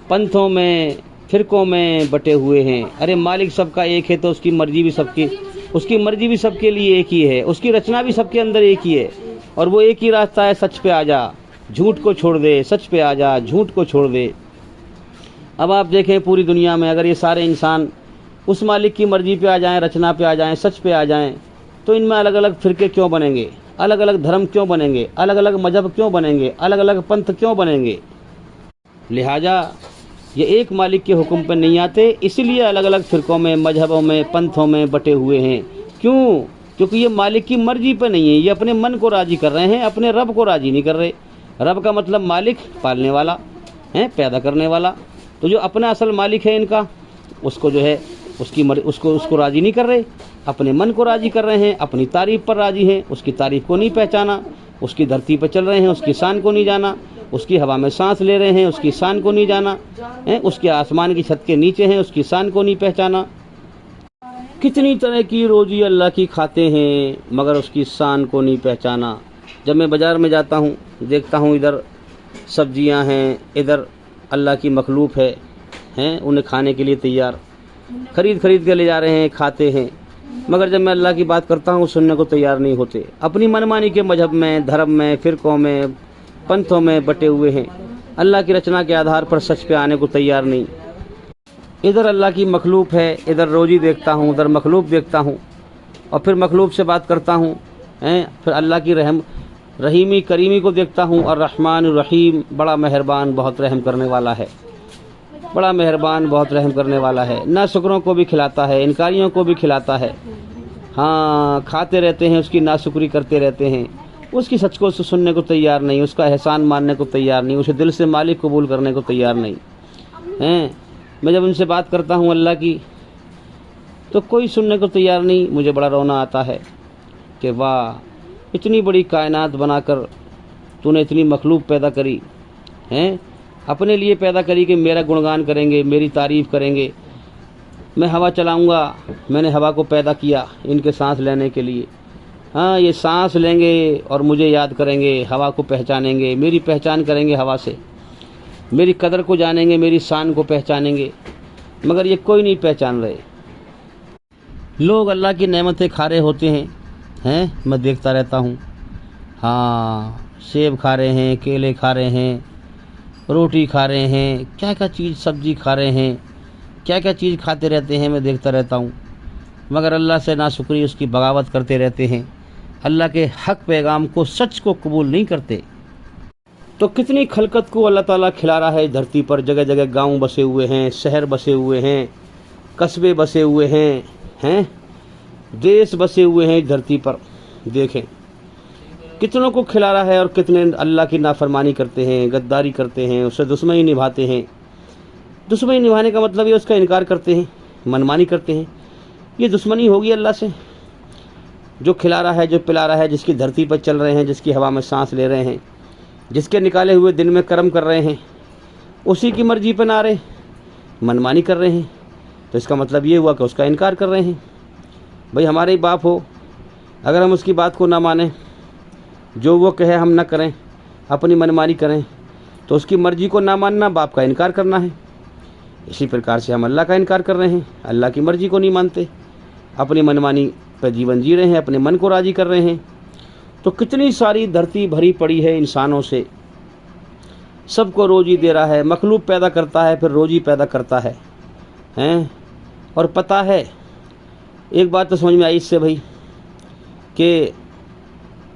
पंथों में, फिरकों में बटे हुए हैं। अरे मालिक सबका एक है तो उसकी मर्जी भी सबके लिए एक ही है, उसकी रचना भी सबके अंदर एक ही है, और वो एक ही रास्ता है, सच पे आ जा, झूठ को छोड़ दे, सच पे आ जा, झूठ को छोड़ दे। अब आप देखें पूरी दुनिया में अगर ये सारे इंसान उस मालिक की मर्जी पे आ जाएं, रचना पे आ जाएं, सच पे आ जाएं, तो इनमें अलग अलग फिरके क्यों बनेंगे, अलग अलग धर्म क्यों बनेंगे, अलग अलग मजहब क्यों बनेंगे, अलग अलग पंथ क्यों बनेंगे। लिहाजा ये एक मालिक के हुक्म पर नहीं आते, इसलिए अलग अलग फिरकों में, मजहबों में, पंथों में बटे हुए हैं। क्यों? क्योंकि ये मालिक की मर्जी पर नहीं है, ये अपने मन को राजी कर रहे हैं, अपने रब को राजी नहीं कर रहे। रब का मतलब मालिक, पालने वाला है, पैदा करने वाला। तो जो अपना असल मालिक है इनका, उसको जो है उसको राजी नहीं कर रहे, अपने मन को राजी कर रहे हैं, अपनी तारीफ़ पर राजी हैं, उसकी तारीफ़ को नहीं पहचाना, उसकी धरती पर चल रहे हैं, उसकी शान को नहीं जाना, उसकी हवा में सांस ले रहे हैं, उसकी शान को नहीं जाना है, उसके आसमान की छत के नीचे हैं, उसकी शान को नहीं पहचाना। कितनी तरह की रोजी अल्लाह की खाते हैं, मगर उसकी शान को नहीं पहचाना। जब मैं बाज़ार में जाता हूँ, देखता हूँ इधर सब्जियाँ हैं, इधर अल्लाह की मखलूक हैं, उन्हें खाने के लिए तैयार, खरीद के ले जा रहे हैं, खाते हैं, मगर जब मैं अल्लाह की बात करता हूँ सुनने को तैयार नहीं होते। अपनी मनमानी के मजहब में, धर्म में, फिरकों में, पंथों में बटे हुए हैं, अल्लाह की रचना के आधार पर सच पे आने को तैयार नहीं। इधर अल्लाह की मखलूक है, इधर रोजी देखता हूँ, उधर मखलूक देखता हूँ, और फिर मखलूक से बात करता हूँ, फिर अल्लाह की रहीमी करीमी को देखता हूँ। और रहमान रहीम, बड़ा मेहरबान, बहुत रहम करने वाला है, बड़ा मेहरबान, बहुत रहम करने वाला है। नाशुक्रों को भी खिलाता है, इनकारियों को भी खिलाता है। हाँ, खाते रहते हैं, उसकी नाशुक्री करते रहते हैं, उसकी सच को सुनने को तैयार नहीं, उसका एहसान मानने को तैयार नहीं, उसे दिल से मालिक कबूल करने को तैयार नहीं हैं। मैं जब उनसे बात करता हूँ अल्लाह की, तो कोई सुनने को तैयार नहीं। मुझे बड़ा रोना आता है कि वाह, इतनी बड़ी कायनात बनाकर तूने इतनी मखलूक पैदा करी हैं, अपने लिए पैदा करी कि मेरा गुणगान करेंगे, मेरी तारीफ़ करेंगे। मैं हवा चलाऊँगा, मैंने हवा को पैदा किया इनके सांस लेने के लिए। हाँ, ये सांस लेंगे और मुझे याद करेंगे, हवा को पहचानेंगे, मेरी पहचान करेंगे हवा से, मेरी कदर को जानेंगे, मेरी शान को पहचानेंगे, मगर ये कोई नहीं पहचान रहे। लोग अल्लाह की नेमतें खा रहे होते हैं, मैं देखता रहता हूँ। हाँ, सेब खा रहे हैं, केले खा रहे हैं, रोटी खा रहे हैं, क्या क्या चीज़, सब्जी खा रहे हैं, क्या क्या चीज़ खाते रहते हैं, मैं देखता रहता हूँ, मगर अल्लाह से नाशुक्री, उसकी बगावत करते रहते हैं, अल्लाह के हक पैगाम को, सच को कबूल नहीं करते। तो कितनी खलकत को अल्लाह ताला खिला रहा है धरती पर। जगह जगह गांव बसे हुए हैं, शहर बसे हुए हैं, कस्बे बसे हुए हैं, देश बसे हुए हैं इस धरती पर। देखें कितनों को खिला रहा है, और कितने अल्लाह की नाफरमानी करते हैं, गद्दारी करते हैं, उससे दुश्मनी निभाते हैं। दुश्मनी निभाने का मतलब ये उसका इनकार करते हैं, मनमानी करते हैं। ये दुश्मनी होगी अल्लाह से। जो खिला रहा है, जो पिला रहा है, जिसकी धरती पर चल रहे हैं, जिसकी हवा में सांस ले रहे हैं, जिसके निकाले हुए दिन में कर्म कर रहे हैं, उसी की मर्जी पर ना रहे, मनमानी कर रहे हैं, तो इसका मतलब ये हुआ कि उसका इनकार कर रहे हैं। भाई हमारे ही बाप हो, अगर हम उसकी बात को ना मानें, जो वो कहे हम ना करें, अपनी मनमानी करें, तो उसकी मर्जी को ना मानना बाप का इनकार करना है। इसी प्रकार से हम अल्लाह का इनकार कर रहे हैं, अल्लाह की मर्जी को नहीं मानते, अपनी मनमानी पर जीवन जी रहे हैं, अपने मन को राजी कर रहे हैं। तो कितनी सारी धरती भरी पड़ी है इंसानों से, सबको रोजी दे रहा है, मखलूक पैदा करता है, फिर रोजी पैदा करता है, हैं। और पता है एक बात तो समझ में आई इससे भाई, कि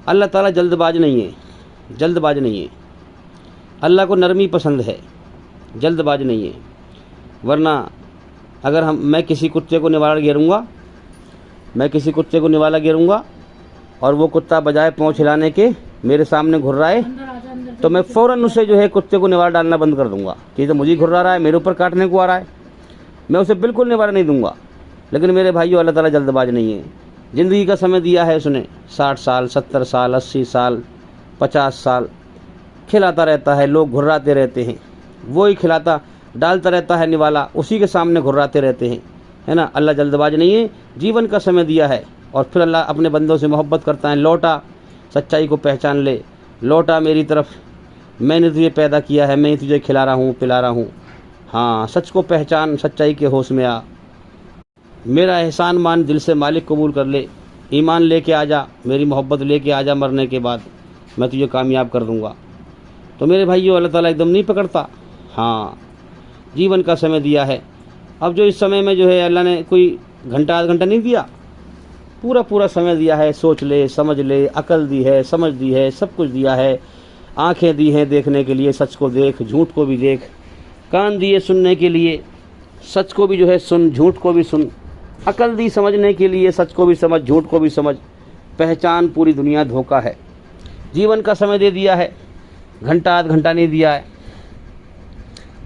अल्लाह ताला जल्दबाज नहीं है, जल्दबाज नहीं है। अल्लाह को नरमी पसंद है, जल्दबाज नहीं है। वरना अगर मैं किसी कुत्ते को निवाला गिरूँगा और वो कुत्ता बजाय पाँव हिलाने के मेरे सामने घुर्राए तो मैं फ़ौरन उसे जो है कुत्ते को निवाला डालना बंद कर दूंगा कि तो मुझे घुर्रा रहा है, मेरे ऊपर काटने को आ रहा है, मैं उसे बिल्कुल निवाला नहीं दूंगा। लेकिन मेरे भाइयों, अल्लाह ताला जल्दबाज नहीं है। ज़िंदगी का समय दिया है उसने, 60 साल, 70 साल, 80 साल, 50 साल खिलाता रहता है, लोग घुर्राते रहते हैं, वो ही खिलाता डालता रहता है निवाला, उसी के सामने घुर्राते रहते हैं, है ना। अल्लाह जल्दबाज नहीं है, जीवन का समय दिया है और फिर अल्लाह अपने बंदों से मोहब्बत करता है। लौटा, सच्चाई को पहचान ले, लौटा मेरी तरफ, मैंने तुझे पैदा किया है, मैं तुझे खिला रहा हूँ, पिला रहा हूँ। हाँ, सच को पहचान, सच्चाई के होश में आ, मेरा एहसान मान, दिल से मालिक कबूल कर ले, ईमान लेके आ जा, मेरी मोहब्बत लेके आ जा, मरने के बाद मैं तुझे कामयाब कर दूँगा। तो मेरे भाइयों, अल्लाह ताला एकदम नहीं पकड़ता। हाँ, जीवन का समय दिया है। अब जो इस समय में जो है अल्लाह ने कोई घंटा आधा घंटा नहीं दिया, पूरा समय दिया है। सोच ले, समझ ले, अकल दी है, समझ दी है, सब कुछ दिया है। आँखें दी हैं देखने के लिए, सच को देख, झूठ को भी देख। कान दिए सुनने के लिए, सच को भी जो है सुन, झूठ को भी सुन। अकल दी समझने के लिए, सच को भी समझ, झूठ को भी समझ। पहचान पूरी दुनिया धोखा है। जीवन का समय दे दिया है, घंटा आध घंटा नहीं दिया है।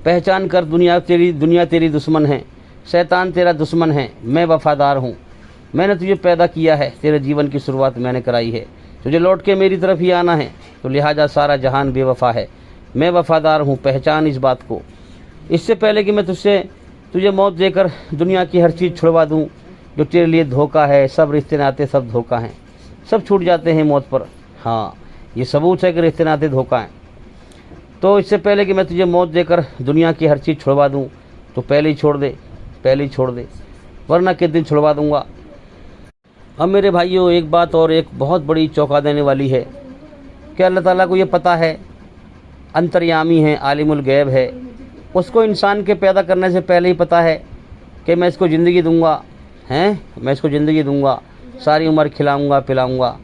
पहचान कर, दुनिया तेरी दुश्मन है, शैतान तेरा दुश्मन है, मैं वफादार हूँ। मैंने तुझे पैदा किया है, तेरे जीवन की शुरुआत मैंने कराई है, तुझे लौट के मेरी तरफ ही आना है, तो लिहाजा सारा जहान बेवफा है, मैं वफादार हूँ। पहचान इस बात को। इससे पहले कि मैं तुझे मौत देकर दुनिया की हर चीज़ छुड़वा दूँ जो तेरे लिए धोखा है, सब रिश्ते नाते सब धोखा हैं, सब छूट जाते हैं मौत पर। हाँ, ये सबूत है कि रिश्ते नाते धोखा हैं। तो इससे पहले कि मैं तुझे मौत देकर दुनिया की हर चीज़ छुड़वा दूँ तो पहले ही छोड़ दे, वरना किस दिन छुड़वा दूँगा। अब मेरे भाइयों, एक बात और, एक बहुत बड़ी चौंका देने वाली है कि अल्लाह ताला को ये पता है, अंतर्यामी है, आलिमुल गैब है, उसको इंसान के पैदा करने से पहले ही पता है कि मैं इसको ज़िंदगी दूंगा, सारी उम्र खिलाऊंगा पिलाऊंगा,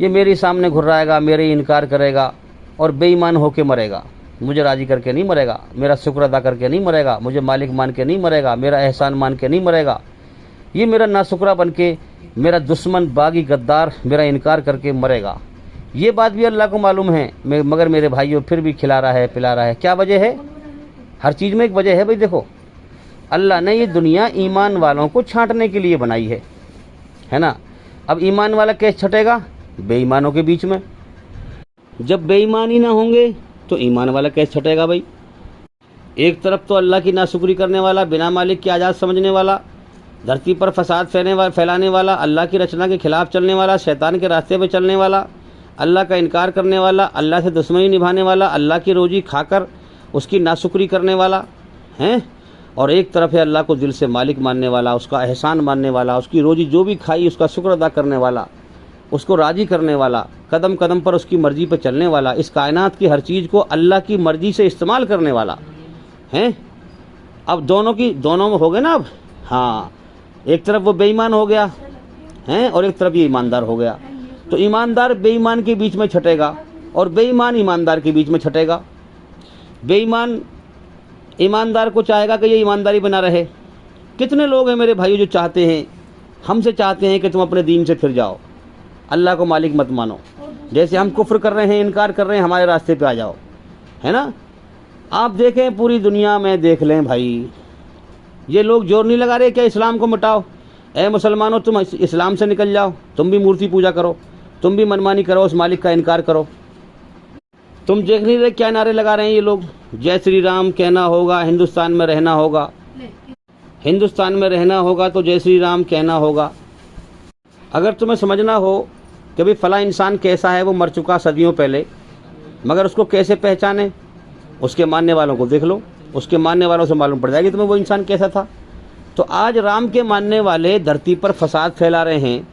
ये मेरे सामने घुर्राएगा, मेरे इनकार करेगा और बेईमान होके मरेगा। मुझे राज़ी करके नहीं मरेगा, मेरा शुक्र अदा करके नहीं मरेगा, मुझे मालिक मान के नहीं मरेगा, मेरा एहसान मान के नहीं मरेगा। ये मेरा नाशुक्रा बन के, मेरा दुश्मन, बागी, गद्दार मेरा इनकार करके मरेगा। ये बात भी अल्लाह को मालूम है, मगर मेरे भाइयों फिर भी खिला रहा है, पिला रहा है। क्या वजह है? हर चीज़ में एक वजह है भाई। देखो, अल्लाह ने ये दुनिया ईमान वालों को छांटने के लिए बनाई है ना। अब ईमान वाला कैसे छटेगा? बेईमानों के बीच में। जब बेईमान ही ना होंगे तो ईमान वाला कैसे छटेगा भाई? एक तरफ तो अल्लाह की नाशुक्री करने वाला, बिना मालिक की आज़ाद समझने वाला, धरती पर फसाद फैलाने वाला, अल्लाह की रचना के खिलाफ चलने वाला, शैतान के रास्ते पर चलने वाला, अल्लाह का इनकार करने वाला, अल्लाह से दुश्मनी निभाने वाला, अल्लाह की रोजी खाकर उसकी नाशुक्री करने वाला हैं। और एक तरफ है अल्लाह को दिल से मालिक मानने वाला, उसका एहसान मानने वाला, उसकी रोजी जो भी खाई उसका शुक्र अदा करने वाला, उसको राज़ी करने वाला, कदम कदम पर उसकी मर्ज़ी पर चलने वाला, इस कायनात की हर चीज़ को अल्लाह की मर्ज़ी से इस्तेमाल करने वाला हैं। अब दोनों में हो गए ना। अब हाँ, एक तरफ वो बेईमान हो गया हैं और एक तरफ ये ईमानदार हो गया। तो ईमानदार बेईमान के बीच में छटेगा और बेईमान ईमानदार के बीच में छटेगा। बेईमान ईमानदार को चाहेगा कि ये ईमानदारी बना रहे। कितने लोग हैं मेरे भाइयों जो चाहते हैं, हमसे चाहते हैं कि तुम अपने दीन से फिर जाओ, अल्लाह को मालिक मत मानो, जैसे हम कुफ्र कर रहे हैं, इनकार कर रहे हैं, हमारे रास्ते पे आ जाओ, है ना। आप देखें, पूरी दुनिया में देख लें भाई, ये लोग जोर नहीं लगा रहे क्या इस्लाम को मिटाओ, ए मुसलमानों तुम इस्लाम से निकल जाओ, तुम भी मूर्ति पूजा करो, तुम भी मनमानी करो, उस मालिक का इनकार करो। तुम देख नहीं रहे क्या नारे लगा रहे हैं ये लोग? जय श्री राम कहना होगा, हिंदुस्तान में रहना होगा, हिंदुस्तान में रहना होगा तो जय श्री राम कहना होगा। अगर तुम्हें समझना हो कि भाई फला इंसान कैसा है, वो मर चुका सदियों पहले, मगर उसको कैसे पहचाने? उसके मानने वालों को देख लो, उसके मानने वालों से मालूम पड़ जाएगी तुम्हें वो इंसान कैसा था। तो आज राम के मानने वाले धरती पर फसाद फैला रहे हैं,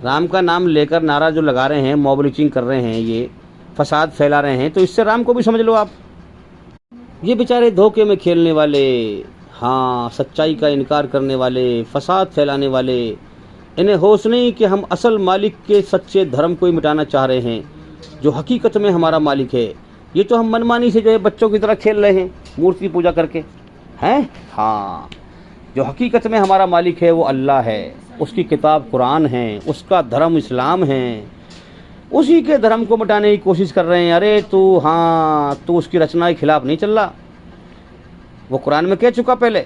राम का नाम लेकर नारा जो लगा रहे हैं, मॉब लिंचिंग कर रहे हैं, ये फसाद फैला रहे हैं, तो इससे राम को भी समझ लो आप। ये बेचारे धोखे में खेलने वाले, हाँ, सच्चाई का इनकार करने वाले, फसाद फैलाने वाले, इन्हें होश नहीं कि हम असल मालिक के सच्चे धर्म को ही मिटाना चाह रहे हैं, जो हकीकत में हमारा मालिक है, ये तो हम मनमानी से जो है बच्चों की तरह खेल रहे हैं मूर्ति पूजा करके हैं। हाँ, जो हकीकत में हमारा मालिक है वो अल्लाह है, उसकी किताब कुरान है, उसका धर्म इस्लाम है। उसी के धर्म को मिटाने की कोशिश कर रहे हैं। अरे तू, हाँ, तू उसकी रचना के खिलाफ नहीं चल रहा। वो कुरान में कह चुका पहले,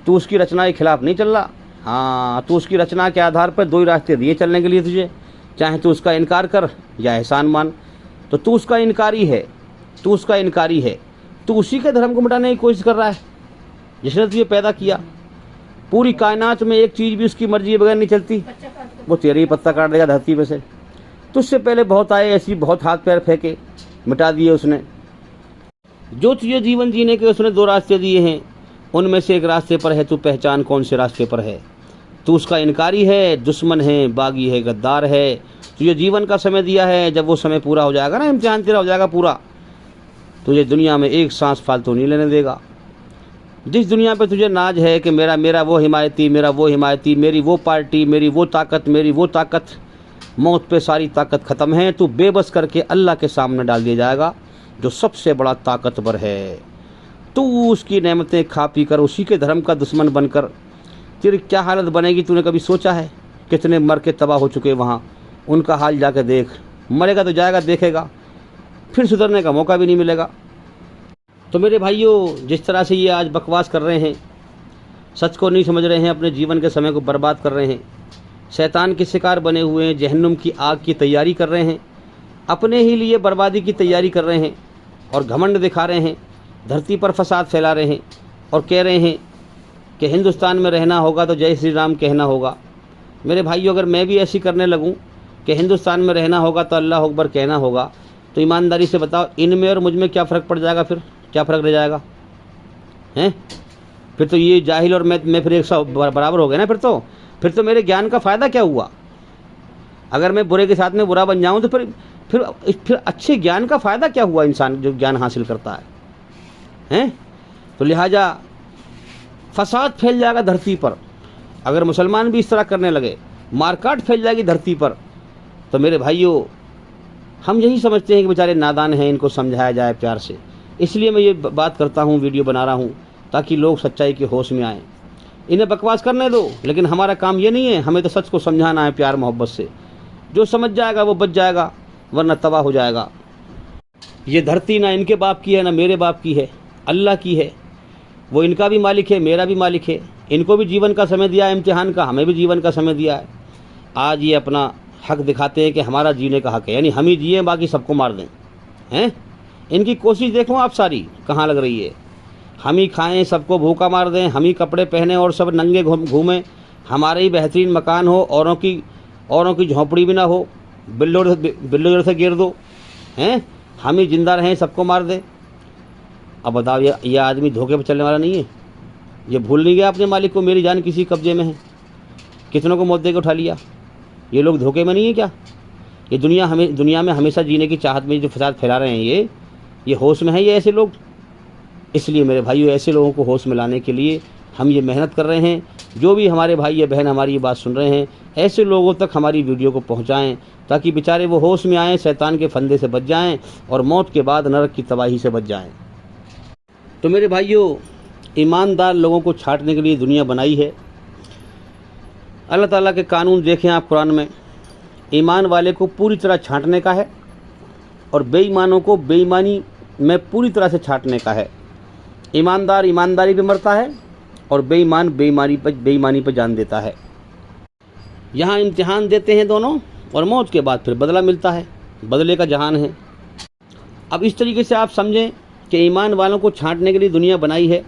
तू उसकी रचना के खिलाफ नहीं चल रहा। हाँ, तू उसकी रचना के आधार पर दो ही रास्ते दिए चलने के लिए तुझे, चाहे तू उसका इनकार कर या एहसान मान। तो तू उसका इनकारी है, तू उसका इनकारी है। तू उसी के धर्म को मिटाने की कोशिश कर रहा है जिसने तुझे पैदा किया। पूरी कायनात में एक चीज़ भी उसकी मर्जी के बगैर नहीं चलती, वो तेरे ही पत्ता काट देगा धरती पे से। तुझसे पहले बहुत आए ऐसी, बहुत हाथ पैर फेंके, मिटा दिए उसने। जो तुझे जीवन जीने के उसने दो रास्ते दिए हैं, उनमें से एक रास्ते पर है, तू पहचान कौन से रास्ते पर है। तू उसका इनकारी है, दुश्मन है, बागी है, गद्दार है। तुझे जीवन का समय दिया है, जब वो समय पूरा हो जाएगा ना, इम्तिहान तेरा हो जाएगा पूरा, तुझे दुनिया में एक सांस फालतू नहीं लेने देगा। जिस दुनिया पे तुझे नाज है कि मेरा वो हिमायती, मेरा वो हिमायती, मेरी वो पार्टी, मेरी वो ताकत, मेरी वो ताकत, मौत पे सारी ताकत ख़त्म है। तू बेबस करके अल्लाह के सामने डाल दिया जाएगा जो सबसे बड़ा ताकतवर है। तू उसकी नेमतें खा पी कर उसी के धर्म का दुश्मन बनकर तेरी क्या हालत बनेगी तूने कभी सोचा है? कितने मर के तबाह हो चुके वहाँ, उनका हाल जाके देख। मरेगा तो जाएगा, देखेगा, फिर सुधरने का मौका भी नहीं मिलेगा। तो मेरे भाइयों, जिस तरह से ये आज बकवास कर रहे हैं, सच को नहीं समझ रहे हैं, अपने जीवन के समय को बर्बाद कर रहे हैं, शैतान के शिकार बने हुए हैं, जहन्नुम की आग की तैयारी कर रहे हैं, अपने ही लिए बर्बादी की तैयारी कर रहे हैं और घमंड दिखा रहे हैं, धरती पर फसाद फैला रहे हैं और कह रहे हैं कि हिंदुस्तान में रहना होगा तो जय श्री राम कहना होगा। मेरे भाइयों, अगर मैं भी ऐसी करने लगूं कि हिंदुस्तान में रहना होगा तो अल्लाह अकबर कहना होगा, तो ईमानदारी से बताओ, इनमें और मुझ में क्या फ़र्क पड़ जाएगा? फिर क्या फ़र्क रह जाएगा? हैं? फिर तो ये जाहिल और मैं फिर एक सा बराबर हो गए ना। फिर तो मेरे ज्ञान का फ़ायदा क्या हुआ? अगर मैं बुरे के साथ में बुरा बन जाऊं तो फिर अच्छे ज्ञान का फ़ायदा क्या हुआ? इंसान जो ज्ञान हासिल करता है, हैं? तो लिहाजा फसाद फैल जाएगा धरती पर। अगर मुसलमान भी इस तरह करने लगे, मारकाट फैल जाएगी धरती पर। तो मेरे भाइयों, हम यही समझते हैं कि बेचारे नादान हैं, इनको समझाया जाए प्यार से। इसलिए मैं ये बात करता हूँ, वीडियो बना रहा हूँ, ताकि लोग सच्चाई के होश में आएँ। इन्हें बकवास करने दो, लेकिन हमारा काम ये नहीं है, हमें तो सच को समझाना है प्यार मोहब्बत से। जो समझ जाएगा वो बच जाएगा, वरना तबाह हो जाएगा। ये धरती ना इनके बाप की है ना मेरे बाप की है, अल्लाह की है। वो इनका भी मालिक है, मेरा भी मालिक है। इनको भी जीवन का समय दिया है इम्तिहान का, हमें भी जीवन का समय दिया है। आज ये अपना हक दिखाते हैं कि हमारा जीने का हक है, यानी हम ही जिए बाकी सबको मार दें, हैं? इनकी कोशिश देखो आप सारी कहाँ लग रही है। हम ही खाएं, सबको भूखा मार दें, हम ही कपड़े पहने और सब नंगे घूमें, हमारे ही बेहतरीन मकान हो, औरों की झोंपड़ी भी ना हो, बिल्लो से गिर दो, हैं? हम ही जिंदा रहें, सबको मार दें। अब बताओ, ये आदमी धोखे पर चलने वाला नहीं है? ये भूल नहीं गया अपने मालिक को, मेरी जान किसी कब्जे में है। कितनों को मौत देकर उठा लिया। ये लोग धोखे में नहीं है क्या? ये दुनिया में हमेशा जीने की चाहत में जो फसाद फैला रहे हैं, ये होश में है ये ऐसे लोग? इसलिए मेरे भाइयों, ऐसे लोगों को होश में लाने के लिए हम ये मेहनत कर रहे हैं। जो भी हमारे भाई या बहन हमारी ये बात सुन रहे हैं, ऐसे लोगों तक हमारी वीडियो को पहुंचाएं, ताकि बेचारे वो होश में आएँ, शैतान के फंदे से बच जाएं और मौत के बाद नरक की तबाही से बच जाएं। तो मेरे भाइयों, ईमानदार लोगों को छांटने के लिए दुनिया बनाई है। अल्लाह ताला के कानून देखें आप कुरान में, ईमान वाले को पूरी तरह छांटने का है और बेईमानों को बेईमानी में पूरी तरह से छांटने का है। ईमानदार ईमानदारी पे मरता है और बेईमान बेईमानी पर जान देता है। यहाँ इम्तिहान देते हैं दोनों और मौत के बाद फिर बदला मिलता है, बदले का जहान है। अब इस तरीके से आप समझें कि ईमान वालों को छांटने के लिए दुनिया बनाई है।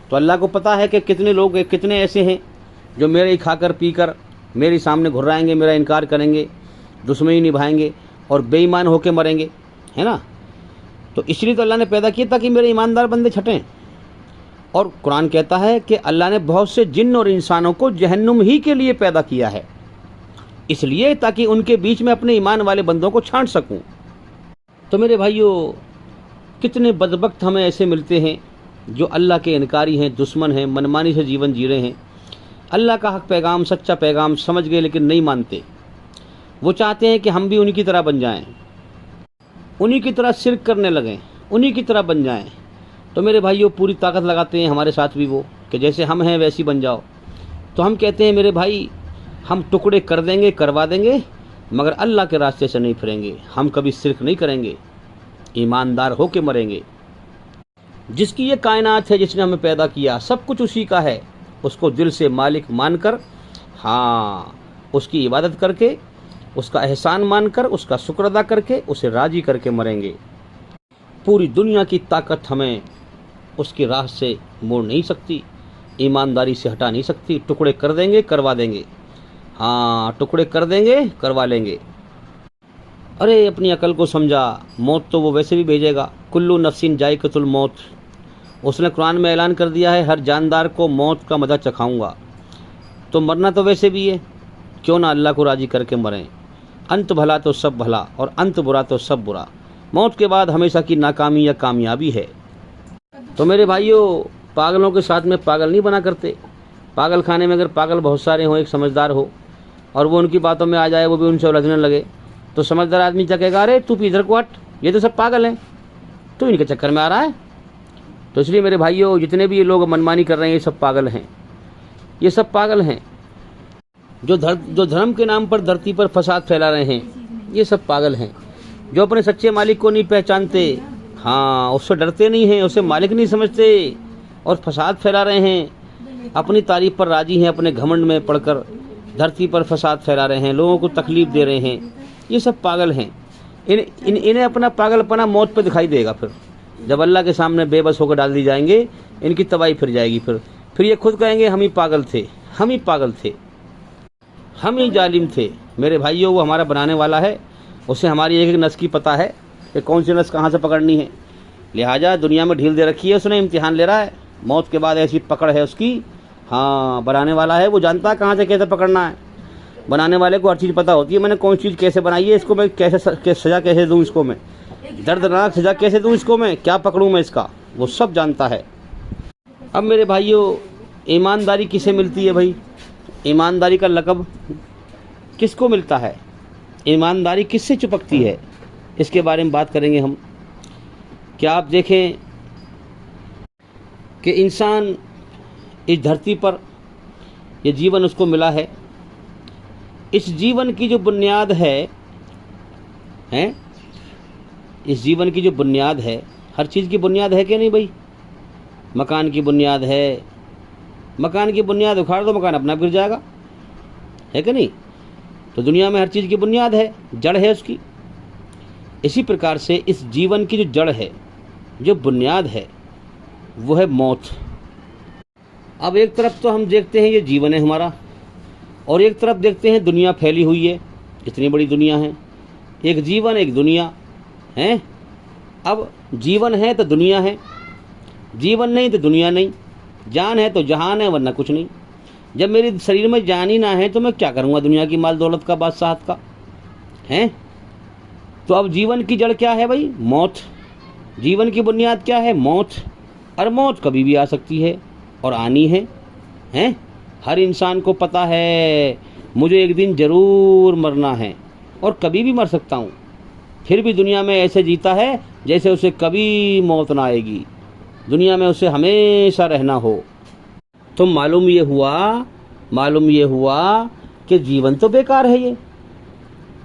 तो अल्लाह को पता है कि कितने लोग, कितने ऐसे हैं जो मेरे ही खाकर पीकर मेरे सामने घुर्राएंगे, मेरा इनकार करेंगे, दुश्मनी निभाएंगे और बेईमान होकर मरेंगे, है ना? तो इसलिए तो अल्लाह ने पैदा किया ताकि मेरे ईमानदार बंदे छटें। और कुरान कहता है कि अल्लाह ने बहुत से जिन्न और इंसानों को जहन्नुम ही के लिए पैदा किया है, इसलिए ताकि उनके बीच में अपने ईमान वाले बंदों को छांट सकूं। तो मेरे भाइयों, कितने बदबख्त हमें ऐसे मिलते हैं जो अल्लाह के इनकारी हैं, दुश्मन हैं, मनमानी से जीवन जी रहे हैं। अल्लाह का हक पैगाम, सच्चा पैगाम समझ गए लेकिन नहीं मानते। वो चाहते हैं कि हम भी उन्हीं की तरह बन जाएं, उन्हीं की तरह शिर्क करने लगें, उन्हीं की तरह बन जाएं। तो मेरे भाइयों पूरी ताकत लगाते हैं हमारे साथ भी वो कि जैसे हम हैं वैसी बन जाओ। तो हम कहते हैं मेरे भाई हम टुकड़े कर देंगे, करवा देंगे, मगर अल्लाह के रास्ते से नहीं फिरेंगे। हम कभी शिर्क नहीं करेंगे, ईमानदार होके मरेंगे। जिसकी ये कायनात है, जिसने हमें पैदा किया, सब कुछ उसी का है। उसको दिल से मालिक मानकर, हाँ, उसकी इबादत करके, उसका एहसान मानकर, उसका शुक्र अदा करके, उसे राजी करके मरेंगे। पूरी दुनिया की ताकत हमें उसकी राह से मोड़ नहीं सकती, ईमानदारी से हटा नहीं सकती। टुकड़े कर देंगे, करवा देंगे, हाँ, टुकड़े कर देंगे, करवा लेंगे। अरे अपनी अकल को समझा, मौत तो वो वैसे भी भेजेगा। कुल्लू नफ्सिन जायकतुल मौत, उसने कुरान में ऐलान कर दिया है हर जानदार को मौत का मज़ा चखाऊंगा। तो मरना तो वैसे भी है, क्यों ना अल्लाह को राज़ी करके मरें। अंत भला तो सब भला और अंत बुरा तो सब बुरा। मौत के बाद हमेशा की नाकामी या कामयाबी है। तो मेरे भाइयों पागलों के साथ में पागल नहीं बना करते। पागल खाने में अगर पागल बहुत सारे हों, एक समझदार हो और वो उनकी बातों में आ जाए, वो भी उनसे उलझने लगे, तो समझदार आदमी क्या कहेगा, अरे तू भी इधर को हट, ये तो सब पागल हैं, तू इनके चक्कर में आ रहा है। तो इसलिए मेरे भाइयों जितने भी ये लोग मनमानी कर रहे हैं, ये सब पागल हैं, ये सब पागल हैं। जो धर्म के नाम पर धरती पर फसाद फैला रहे हैं, ये सब पागल हैं। जो अपने सच्चे मालिक को नहीं पहचानते, हाँ, उससे डरते नहीं हैं, उसे मालिक नहीं समझते और फसाद फैला रहे हैं, अपनी तारीफ पर राजी हैं, अपने घमंड में पड़कर धरती पर फसाद फैला रहे हैं, लोगों को तकलीफ दे रहे हैं, ये सब पागल हैं। इन्हें अपना पागलपना मौत पर दिखाई देगा। फिर जब अल्लाह के सामने बेबस होकर डाल दी जाएंगे, इनकी तबाही फिर जाएगी। फिर ये खुद कहेंगे हम ही पागल थे, हम ही पागल थे, हम ही जालिम थे। मेरे भाइयों वो हमारा बनाने वाला है, उसे हमारी एक एक नस की पता है कि कौन सी नस कहाँ से पकड़नी है। लिहाजा दुनिया में ढील दे रखी है, उसने इम्तिहान ले रहा है। मौत के बाद ऐसी पकड़ है उसकी, हाँ, बनाने वाला है, वो जानता है कहाँ से कैसे पकड़ना है। बनाने वाले को हर चीज़ पता होती है, मैंने कौन चीज़ कैसे बनाई है, इसको मैं कैसे सज़ा कैसे दूँ, इसको मैं दर्दनाक सज़ा कैसे दूँ, इसको मैं क्या पकड़ूँ मैं इसका, वो सब जानता है। अब मेरे भाइयों ईमानदारी किसे मिलती है भाई? ईमानदारी का लक़ब किसको मिलता है? ईमानदारी किससे चिपकती है? इसके बारे में बात करेंगे हम। क्या आप देखें कि इंसान इस धरती पर ये जीवन उसको मिला है, इस जीवन की जो बुनियाद है, इस जीवन की जो बुनियाद है, हर चीज़ की बुनियाद है कि नहीं भाई? मकान की बुनियाद है, मकान की बुनियाद उखाड़ दो, मकान अपना गिर जाएगा, है कि नहीं? तो दुनिया में हर चीज़ की बुनियाद है, जड़ है उसकी। इसी प्रकार से इस जीवन की जो जड़ है, जो बुनियाद है, वो है मौत। अब एक तरफ तो हम देखते हैं ये जीवन है हमारा, और एक तरफ देखते हैं दुनिया फैली हुई है, इतनी बड़ी दुनिया है, एक जीवन एक दुनिया है। अब जीवन है तो दुनिया है, जीवन नहीं तो दुनिया नहीं, जान है तो जहान है, वरना कुछ नहीं। जब मेरे शरीर में जान ही ना है तो मैं क्या करूँगा दुनिया की माल दौलत का, बादशाहत का, हैं? तो अब जीवन की जड़ क्या है भाई? मौत। जीवन की बुनियाद क्या है? मौत। और मौत कभी भी आ सकती है और आनी है, हैं? हर इंसान को पता है मुझे एक दिन ज़रूर मरना है और कभी भी मर सकता हूँ, फिर भी दुनिया में ऐसे जीता है जैसे उसे कभी मौत ना आएगी, दुनिया में उसे हमेशा रहना हो। तो मालूम ये हुआ कि जीवन तो बेकार है, ये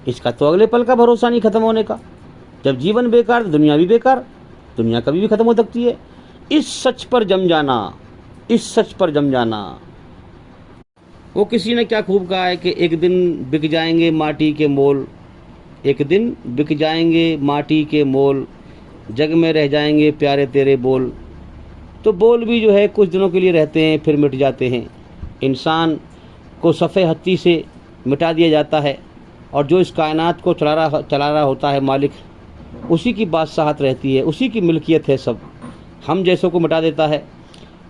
इसका तो अगले पल का भरोसा नहीं ख़त्म होने का। जब जीवन बेकार तो दुनिया भी बेकार, दुनिया कभी भी ख़त्म हो सकती है। इस सच पर जम जाना, इस सच पर जम जाना। वो किसी ने क्या खूब कहा है कि एक दिन बिक जाएंगे माटी के मोल, एक दिन बिक जाएंगे माटी के मोल, जग में रह जाएंगे प्यारे तेरे बोल। तो बोल भी जो है कुछ दिनों के लिए रहते हैं, फिर मिट जाते हैं। इंसान को सफ़े हत्ती से मिटा दिया जाता है और जो इस कायनात को चला रहा होता है मालिक, उसी की बादशाहत रहती है, उसी की मिल्कियत है सब। हम जैसों को मिटा देता है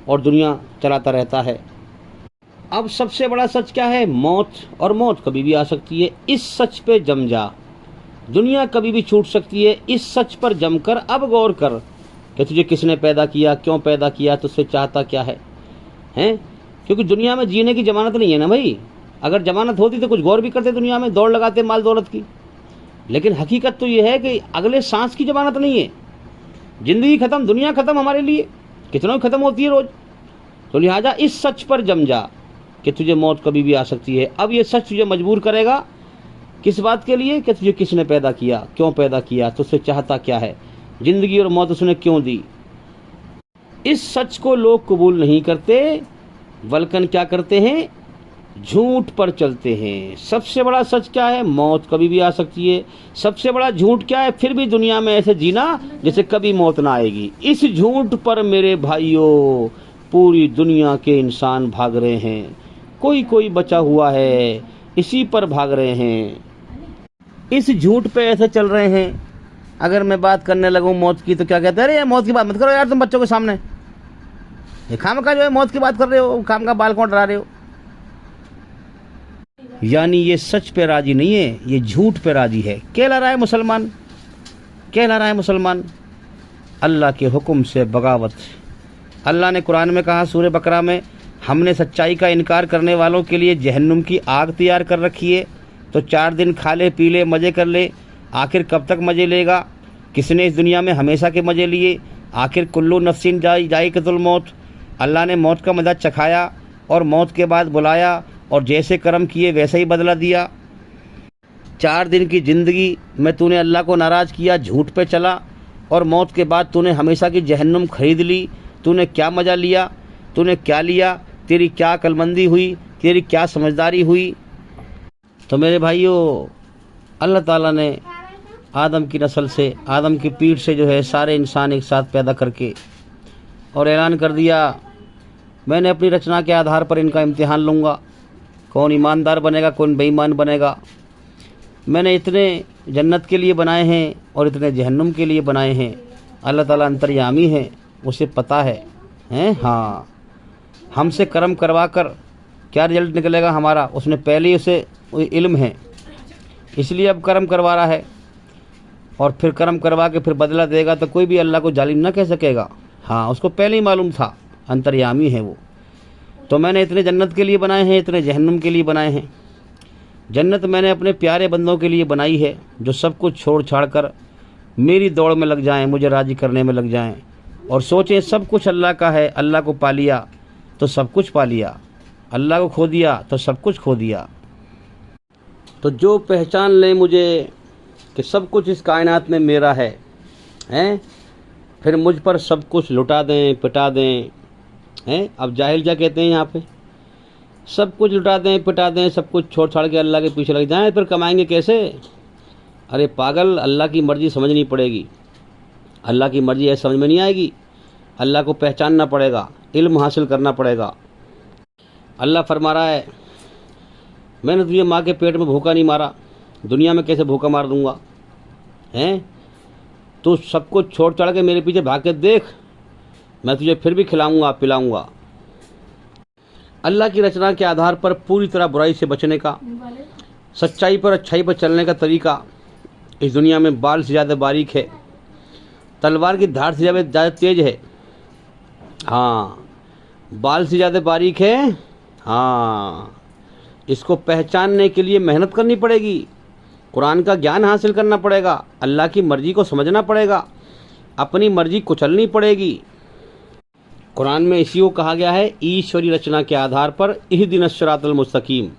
और दुनिया चलाता रहता है। अब सबसे बड़ा सच क्या है? मौत। और मौत कभी भी आ सकती है, इस सच पे जम जा। दुनिया कभी भी छूट सकती है, इस सच पर जमकर अब गौर कर कि तुझे किसने पैदा किया, क्यों पैदा किया, तुझसे चाहता क्या है, हैं? क्योंकि दुनिया में जीने की जमानत नहीं है ना भाई। अगर जमानत होती तो कुछ गौर भी करते, दुनिया में दौड़ लगाते माल दौलत की। लेकिन हकीकत तो ये है कि अगले सांस की जमानत नहीं है। जिंदगी खत्म, दुनिया खत्म हमारे लिए, कितनों की खत्म होती है रोज। तो लिहाजा इस सच पर जम जा कि तुझे मौत कभी भी आ सकती है। अब ये सच तुझे मजबूर करेगा किस बात के लिए कि तुझे किसने पैदा किया, क्यों पैदा किया, तुझसे चाहता क्या है, जिंदगी और मौत उसने क्यों दी। इस सच को लोग कबूल नहीं करते, बल्कि क्या करते हैं, झूठ पर चलते हैं। सबसे बड़ा सच क्या है, मौत कभी भी आ सकती है। सबसे बड़ा झूठ क्या है, फिर भी दुनिया में ऐसे जीना जैसे कभी मौत ना आएगी। इस झूठ पर मेरे भाइयों पूरी दुनिया के इंसान भाग रहे हैं, कोई कोई बचा हुआ है, इसी पर भाग रहे हैं, इस झूठ पे ऐसे चल रहे हैं। अगर मैं बात करने लगूं मौत की तो क्या कहते हैं, अरे यार मौत की बात मत करो यार, तुम बच्चों के सामने ये खामखा जो है मौत की बात कर रहे हो, काम का बाल कौन डरा रहे हो। यानी ये सच पे राजी नहीं है, ये झूठ पे राजी है। कहला रहा है मुसलमान, कहला रहा है मुसलमान। अल्लाह के हुक्म से बगावत। अल्लाह ने कुरान में कहा सूरह बकरा में, हमने सच्चाई का इनकार करने वालों के लिए जहन्नुम की आग तैयार कर रखी है, तो 4 दिन खा ले पी ले मज़े कर ले। आखिर कब तक मज़े लेगा, किसने इस दुनिया में हमेशा के मज़े लिए। आखिर कुल्लू नफ्सिन जायक़तुल मौत। अल्लाह ने मौत का मज़ा चखाया और मौत के बाद बुलाया, और जैसे कर्म किए वैसे ही बदला दिया। 4 दिन की ज़िंदगी में तूने अल्लाह को नाराज़ किया, झूठ पे चला, और मौत के बाद तूने हमेशा की जहन्नुम खरीद ली। तूने क्या मज़ा लिया, तूने क्या लिया, तेरी क्या अक्लमंदी हुई, तेरी क्या समझदारी हुई। तो मेरे भाइयों, अल्लाह ताला ने आदम की नस्ल से, आदम की पीठ से जो है सारे इंसान एक साथ पैदा करके और ऐलान कर दिया, मैंने अपनी रचना के आधार पर इनका इम्तिहान लूँगा, कौन ईमानदार बनेगा कौन बेईमान बनेगा। मैंने इतने जन्नत के लिए बनाए हैं और इतने जहन्नुम के लिए बनाए हैं। अल्लाह ताला अंतर्यामी है, उसे पता है हाँ, हमसे कर्म करवा कर क्या रिजल्ट निकलेगा हमारा, उसने पहले ही उसे इल्म है, इसलिए अब कर्म करवा रहा है, और फिर कर्म करवा के फिर बदला देगा। तो कोई भी अल्लाह को जालिम ना कह सकेगा। हाँ, उसको पहले ही मालूम था, अंतर्यामी है वो। तो मैंने इतने जन्नत के लिए बनाए हैं, इतने जहन्नुम के लिए बनाए हैं। जन्नत मैंने अपने प्यारे बंदों के लिए बनाई है, जो सब कुछ छोड़ छाड़ कर मेरी दौड़ में लग जाएं, मुझे राज़ी करने में लग जाएं, और सोचें सब कुछ अल्लाह का है, अल्लाह को पा लिया तो सब कुछ पा लिया, अल्लाह को खो दिया तो सब कुछ खो दिया। तो जो पहचान ले मुझे कि सब कुछ इस कायनात में मेरा है, फिर मुझ पर सब कुछ लुटा दें, पिटा दें। अब जाहिल क्या कहते हैं यहाँ पे, सब कुछ लुटा दें, पिटा दें, सब कुछ छोड़ छाड़ के अल्लाह के पीछे लग जाएं, फिर कमाएंगे कैसे। अरे पागल, अल्लाह की मर्ज़ी समझनी पड़ेगी। अल्लाह की मर्ज़ी ऐसे समझ में नहीं आएगी। अल्लाह को पहचानना पड़ेगा, इल्म हासिल करना पड़ेगा। अल्लाह फरमा रहा है, मैंने तुझे माँ के पेट में भूखा नहीं मारा, दुनिया में कैसे भूखा मार दूँगा। तू सब कुछ छोड़ छाड़ के मेरे पीछे भाग के देख, मैं तुझे फिर भी खिलाऊंगा पिलाऊंगा। अल्लाह की रचना के आधार पर पूरी तरह बुराई से बचने का, सच्चाई पर अच्छाई पर चलने का तरीका इस दुनिया में बाल से ज़्यादा बारीक है, तलवार की धार से ज़्यादा तेज है। हाँ, बाल से ज़्यादा बारीक है। हाँ, इसको पहचानने के लिए मेहनत करनी पड़ेगी, कुरान का ज्ञान हासिल करना पड़ेगा, अल्लाह की मर्ज़ी को समझना पड़ेगा, अपनी मर्ज़ी कुचलनी पड़ेगी। कुरान में इसी को कहा गया है, ईश्वरी रचना के आधार पर इहदिनस सिरातल मुस्तकीम,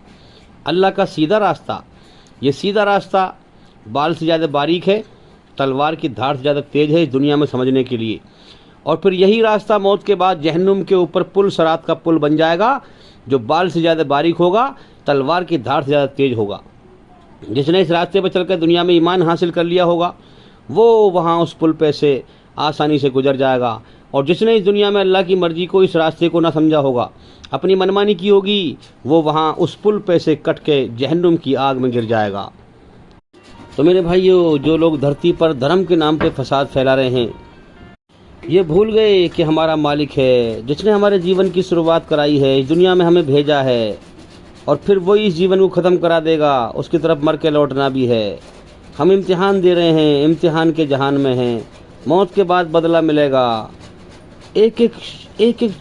अल्लाह का सीधा रास्ता। ये सीधा रास्ता बाल से ज़्यादा बारीक है, तलवार की धार से ज़्यादा तेज़ है इस दुनिया में समझने के लिए। और फिर यही रास्ता मौत के बाद जहन्नुम के ऊपर पुल, सरात का पुल बन जाएगा, जो बाल से ज़्यादा बारीक होगा, तलवार की धार से ज़्यादा तेज़ होगा। जिसने इस रास्ते पर चलकर दुनिया में ईमान हासिल कर लिया होगा, वो वहाँ उस पुल पे से आसानी से गुजर जाएगा। और जिसने इस दुनिया में अल्लाह की मर्ज़ी को, इस रास्ते को ना समझा होगा, अपनी मनमानी की होगी, वो वहाँ उस पुल पे से कट के जहन्नुम की आग में गिर जाएगा। तो मेरे भाइयों, जो लोग धरती पर धर्म के नाम पे फसाद फैला रहे हैं, ये भूल गए कि हमारा मालिक है, जिसने हमारे जीवन की शुरुआत कराई है, इस दुनिया में हमें भेजा है, और फिर वही इस जीवन को ख़त्म करा देगा, उसकी तरफ मर के लौटना भी है। हम इम्तिहान दे रहे हैं, इम्तिहान के जहान में हैं, मौत के बाद बदला मिलेगा। एक एक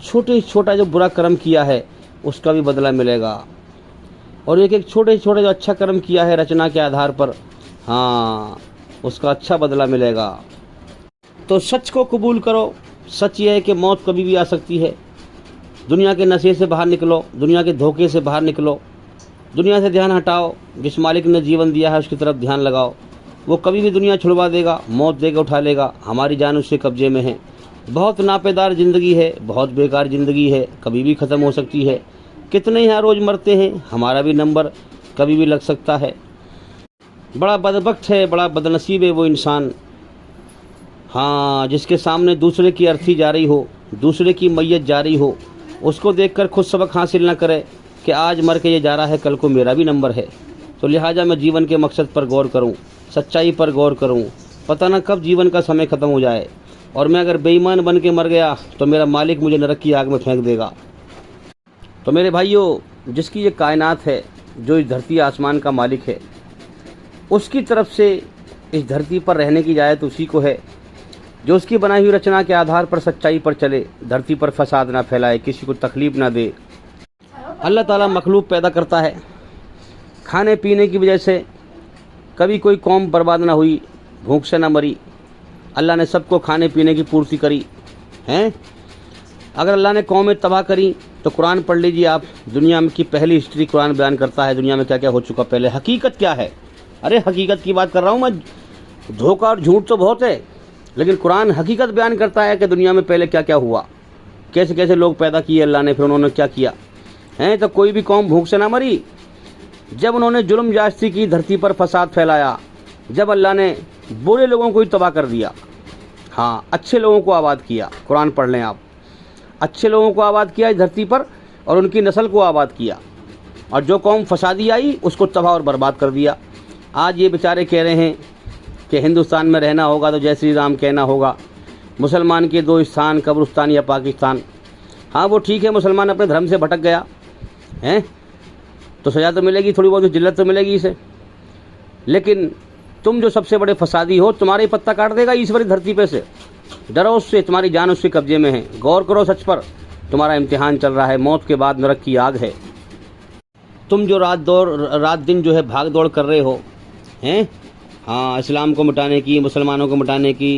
छोटा जो बुरा कर्म किया है उसका भी बदला मिलेगा, और एक छोटे जो अच्छा कर्म किया है रचना के आधार पर, हाँ, उसका अच्छा बदला मिलेगा। तो सच को कबूल करो। सच ये है कि मौत कभी भी आ सकती है। दुनिया के नशे से बाहर निकलो, दुनिया के धोखे से बाहर निकलो, दुनिया से ध्यान हटाओ। जिस मालिक ने जीवन दिया है उसकी तरफ ध्यान लगाओ। वो कभी भी दुनिया छुड़वा देगा, मौत देकर उठा लेगा। हमारी जान उसके कब्जे में है। बहुत नापेदार ज़िंदगी है, बहुत बेकार ज़िंदगी है, कभी भी ख़त्म हो सकती है। कितने यहाँ रोज़ मरते हैं, हमारा भी नंबर कभी भी लग सकता है। बड़ा बदबख्त है, बड़ा बदनसीब है वो इंसान, हाँ, जिसके सामने दूसरे की अर्थी जा रही हो, दूसरे की मैयत जा रही हो, उसको देखकर खुद सबक हासिल न करे कि आज मर के ये जा रहा है, कल को मेरा भी नंबर है। तो लिहाजा मैं जीवन के मकसद पर गौर करूं, सच्चाई पर गौर करूं। पता न कब जीवन का समय ख़त्म हो जाए और मैं अगर बेईमान बन के मर गया तो मेरा मालिक मुझे नरक की आग में फेंक देगा। तो मेरे भाइयों, जिसकी ये कायनात है, जो इस धरती आसमान का मालिक है, उसकी तरफ से इस धरती पर रहने की इजाज़त उसी को है, जो उसकी बनाई हुई रचना के आधार पर सच्चाई पर चले, धरती पर फसाद ना फैलाए, किसी को तकलीफ़ ना दे। अल्लाह ताला मखलूक पैदा करता है, खाने पीने की वजह से कभी कोई कौम बर्बाद ना हुई, भूख से ना मरी। अल्लाह ने सबको खाने पीने की पूर्ति करी हैं। अगर अल्लाह ने कौमें तबाह करी तो कुरान पढ़ लीजिए आप, दुनिया में की पहली हिस्ट्री कुरान बयान करता है, दुनिया में क्या क्या हो चुका पहले। हकीकत क्या है? अरे हकीकत की बात कर रहा हूँ मैं, धोखा और झूठ तो बहुत है, लेकिन कुरान हकीकत बयान करता है कि दुनिया में पहले क्या क्या हुआ, कैसे कैसे लोग पैदा किए अल्लाह ने, फिर उन्होंने क्या किया हैं। तो कोई भी कौम भूख से ना मरी। जब उन्होंने जुल्म जास्ती की, धरती पर फसाद फैलाया, जब अल्लाह ने बुरे लोगों को ही तबाह कर दिया, हाँ, अच्छे लोगों को आबाद किया। कुरान पढ़ लें आप, अच्छे लोगों को आबाद किया इस धरती पर और उनकी नस्ल को आबाद किया, और जो कौम फसादी आई उसको तबाह और बर्बाद कर दिया। आज ये बेचारे कह रहे हैं कि हिंदुस्तान में रहना होगा तो जय श्री राम कहना होगा, मुसलमान के दो स्थान, कब्रिस्तान या पाकिस्तान। हाँ, वो ठीक है, मुसलमान अपने धर्म से भटक गया हैं तो सज़ा तो मिलेगी, थोड़ी बहुत जिल्लत तो मिलेगी इसे, लेकिन तुम जो सबसे बड़े फसादी हो, तुम्हारे पत्ता काट देगा ईश्वरी धरती पे से। डरो उससे, तुम्हारी जान उसके कब्जे में है। गौर करो सच पर, तुम्हारा इम्तिहान चल रहा है, मौत के बाद नरक की आग है। तुम जो रात दिन जो है भाग दौड़ कर रहे हो हैं, हाँ, इस्लाम को मिटाने की, मुसलमानों को मिटाने की,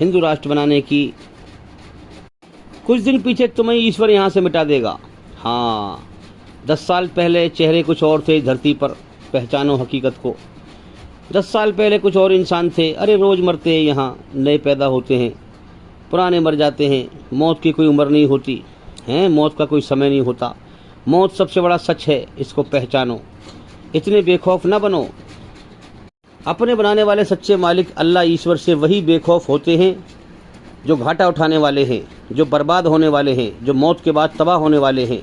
हिंदू राष्ट्र बनाने की, कुछ दिन पीछे तुम्हें ईश्वर यहाँ से मिटा देगा। हाँ, 10 साल पहले चेहरे कुछ और थे धरती पर, पहचानो हकीकत को। 10 साल पहले कुछ और इंसान थे। अरे रोज़ मरते हैं यहाँ, नए पैदा होते हैं, पुराने मर जाते हैं। मौत की कोई उम्र नहीं होती हैं, मौत का कोई समय नहीं होता। मौत सबसे बड़ा सच है, इसको पहचानो। इतने बेखौफ ना बनो। अपने बनाने वाले सच्चे मालिक अल्लाह ईश्वर से वही बेखौफ होते हैं जो घाटा उठाने वाले हैं, जो बर्बाद होने वाले हैं, जो मौत के बाद तबाह होने वाले हैं।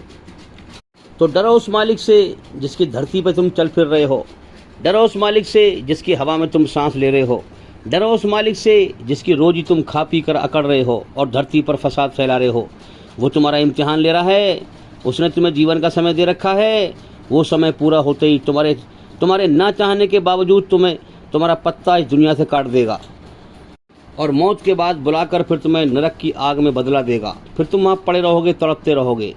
तो डरो उस मालिक से जिसकी धरती पर तुम चल फिर रहे हो, डरो उस मालिक से जिसकी हवा में तुम सांस ले रहे हो, डरो उस मालिक से जिसकी रोजी तुम खा पी कर अकड़ रहे हो और धरती पर फसाद फैला रहे हो। वो तुम्हारा इम्तिहान ले रहा है, उसने तुम्हें जीवन का समय दे रखा है। वो समय पूरा होते ही तुम्हारे ना चाहने के बावजूद तुम्हारा पत्ता इस दुनिया से काट देगा और मौत के बाद बुलाकर फिर तुम्हें नरक की आग में बदला देगा। फिर तुम वहाँ पड़े रहोगे, तड़पते रहोगे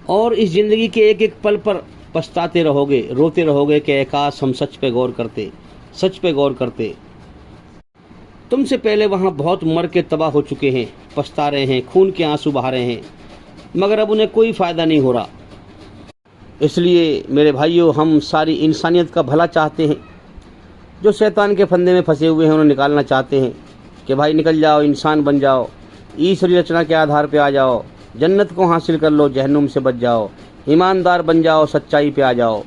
और इस ज़िंदगी के एक एक पल पर पछताते रहोगे, रोते रहोगे कि काश हम सच पे गौर करते, सच पे गौर करते। तुमसे पहले वहाँ बहुत मर के तबाह हो चुके हैं, पछता रहे हैं, खून के आंसू बहा रहे हैं, मगर अब उन्हें कोई फ़ायदा नहीं हो रहा। इसलिए मेरे भाइयों, हम सारी इंसानियत का भला चाहते हैं। जो शैतान के फंदे में फंसे हुए हैं उन्हें निकालना चाहते हैं कि भाई निकल जाओ, इंसान बन जाओ, ईश्वरी रचना के आधार पे आ जाओ, जन्नत को हासिल कर लो, जहन्नुम से बच जाओ, ईमानदार बन जाओ, सच्चाई पे आ जाओ।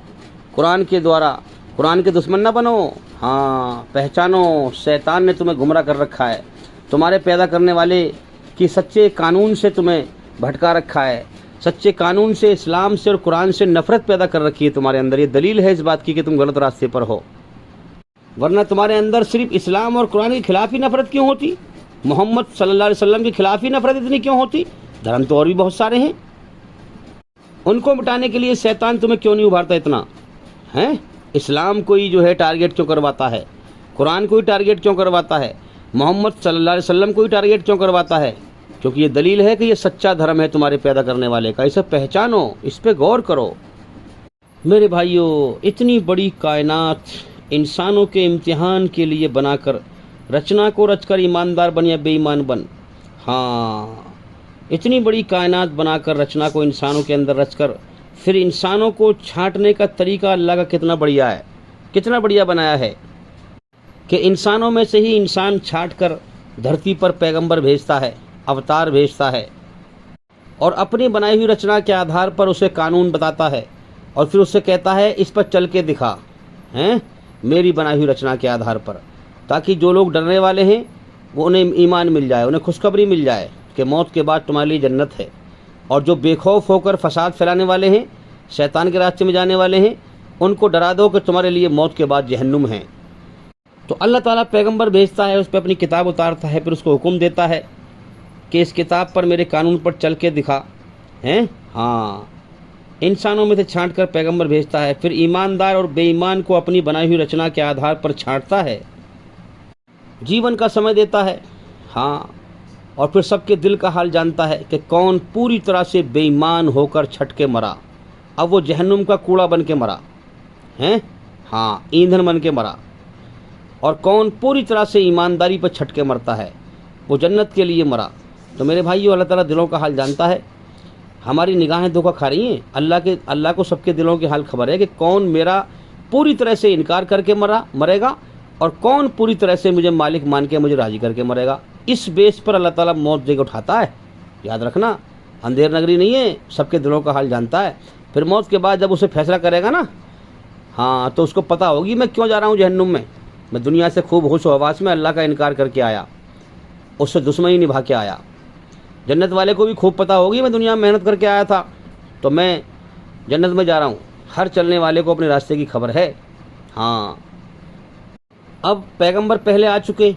कुरान के द्वारा, कुरान के दुश्मन ना बनो। हाँ, पहचानो शैतान ने तुम्हें गुमराह कर रखा है, तुम्हारे पैदा करने वाले कि सच्चे कानून से तुम्हें भटका रखा है, सच्चे कानून से, इस्लाम से और कुरान से नफरत पैदा कर रखी है तुम्हारे अंदर। ये दलील है इस बात की कि तुम गलत रास्ते पर हो, वरना तुम्हारे अंदर सिर्फ इस्लाम और कुरान के खिलाफ ही नफरत क्यों होती? मोहम्मद सल्लल्लाहु अलैहि वसल्लम के खिलाफ ही नफरत इतनी क्यों होती? धर्म तो और भी बहुत सारे हैं, उनको मिटाने के लिए शैतान तुम्हें क्यों नहीं उभारता इतना हैं? इस्लाम को ही जो है टारगेट क्यों करवाता है, कुरान को ही टारगेट क्यों करवाता है, मोहम्मद सल्लल्लाहु अलैहि वसल्लम को ही टारगेट क्यों करवाता है? क्योंकि ये दलील है कि ये सच्चा धर्म है तुम्हारे पैदा करने वाले का। इसे पहचानो, इस पे गौर करो। मेरे भाइयों, इतनी बड़ी कायनात इंसानों के इम्तिहान के लिए बनाकर रचना को रचकर ईमानदार बन या बेईमान बन। हाँ, इतनी बड़ी कायनात बनाकर रचना को इंसानों के अंदर रचकर फिर इंसानों को छांटने का तरीका अल्लाह का कितना बढ़िया है, कितना बढ़िया बनाया है कि इंसानों में से ही इंसान छांट कर धरती पर पैगंबर भेजता है, अवतार भेजता है और अपनी बनाई हुई रचना के आधार पर उसे कानून बताता है और फिर उससे कहता है इस पर चल के दिखा, हैं, मेरी बनाई हुई रचना के आधार पर, ताकि जो लोग डरने वाले हैं वो उन्हें ईमान मिल जाए, उन्हें खुशखबरी मिल जाए कि मौत के बाद तुम्हारे लिए जन्नत है। और जो बेखौफ होकर फसाद फैलाने वाले हैं, शैतान के रास्ते में जाने वाले हैं, उनको डरा दो कि तुम्हारे लिए मौत के बाद जहन्नुम है। तो अल्लाह ताला पैगंबर भेजता है, उस पर अपनी किताब उतारता है, फिर उसको हुक्म देता है कि इस किताब पर मेरे कानून पर चल के दिखा, हैं। हाँ, इंसानों में से छांट कर पैगंबर भेजता है, फिर ईमानदार और बेईमान को अपनी बनाई हुई रचना के आधार पर छांटता है, जीवन का समय देता है। हाँ, और फिर सबके दिल का हाल जानता है कि कौन पूरी तरह से बेईमान होकर छट के मरा, अब वो जहन्नुम का कूड़ा बन के मरा, हैं। हाँ, ईंधन बन के मरा, और कौन पूरी तरह से ईमानदारी पर छट के मरता है, वो जन्नत के लिए मरा। तो मेरे भाइयों, अल्लाह ताला दिलों का हाल जानता है। हमारी निगाहें धोखा खा रही हैं, अल्लाह को सबके दिलों के हाल खबर है कि कौन मेरा पूरी तरह से इनकार करके मरेगा और कौन पूरी तरह से मुझे मालिक मान के मुझे राजी करके मरेगा। इस बेस पर अल्लाह ताला मौत देकर उठाता है। याद रखना, अंधेर नगरी नहीं है, सबके दिलों का हाल जानता है। फिर मौत के बाद जब उसे फैसला करेगा ना, हाँ, तो उसको पता होगी मैं क्यों जा रहा हूँ जहन्नुम में। मैं दुनिया से खूब होश हवास में अल्लाह का इनकार करके आया, उससे दुश्मनी निभा के आया। जन्नत वाले को भी खूब पता होगी मैं दुनिया में मेहनत करके आया था, तो मैं जन्नत में जा रहा हूँ। हर चलने वाले को अपने रास्ते की खबर है। हाँ, अब पैगंबर पहले आ चुके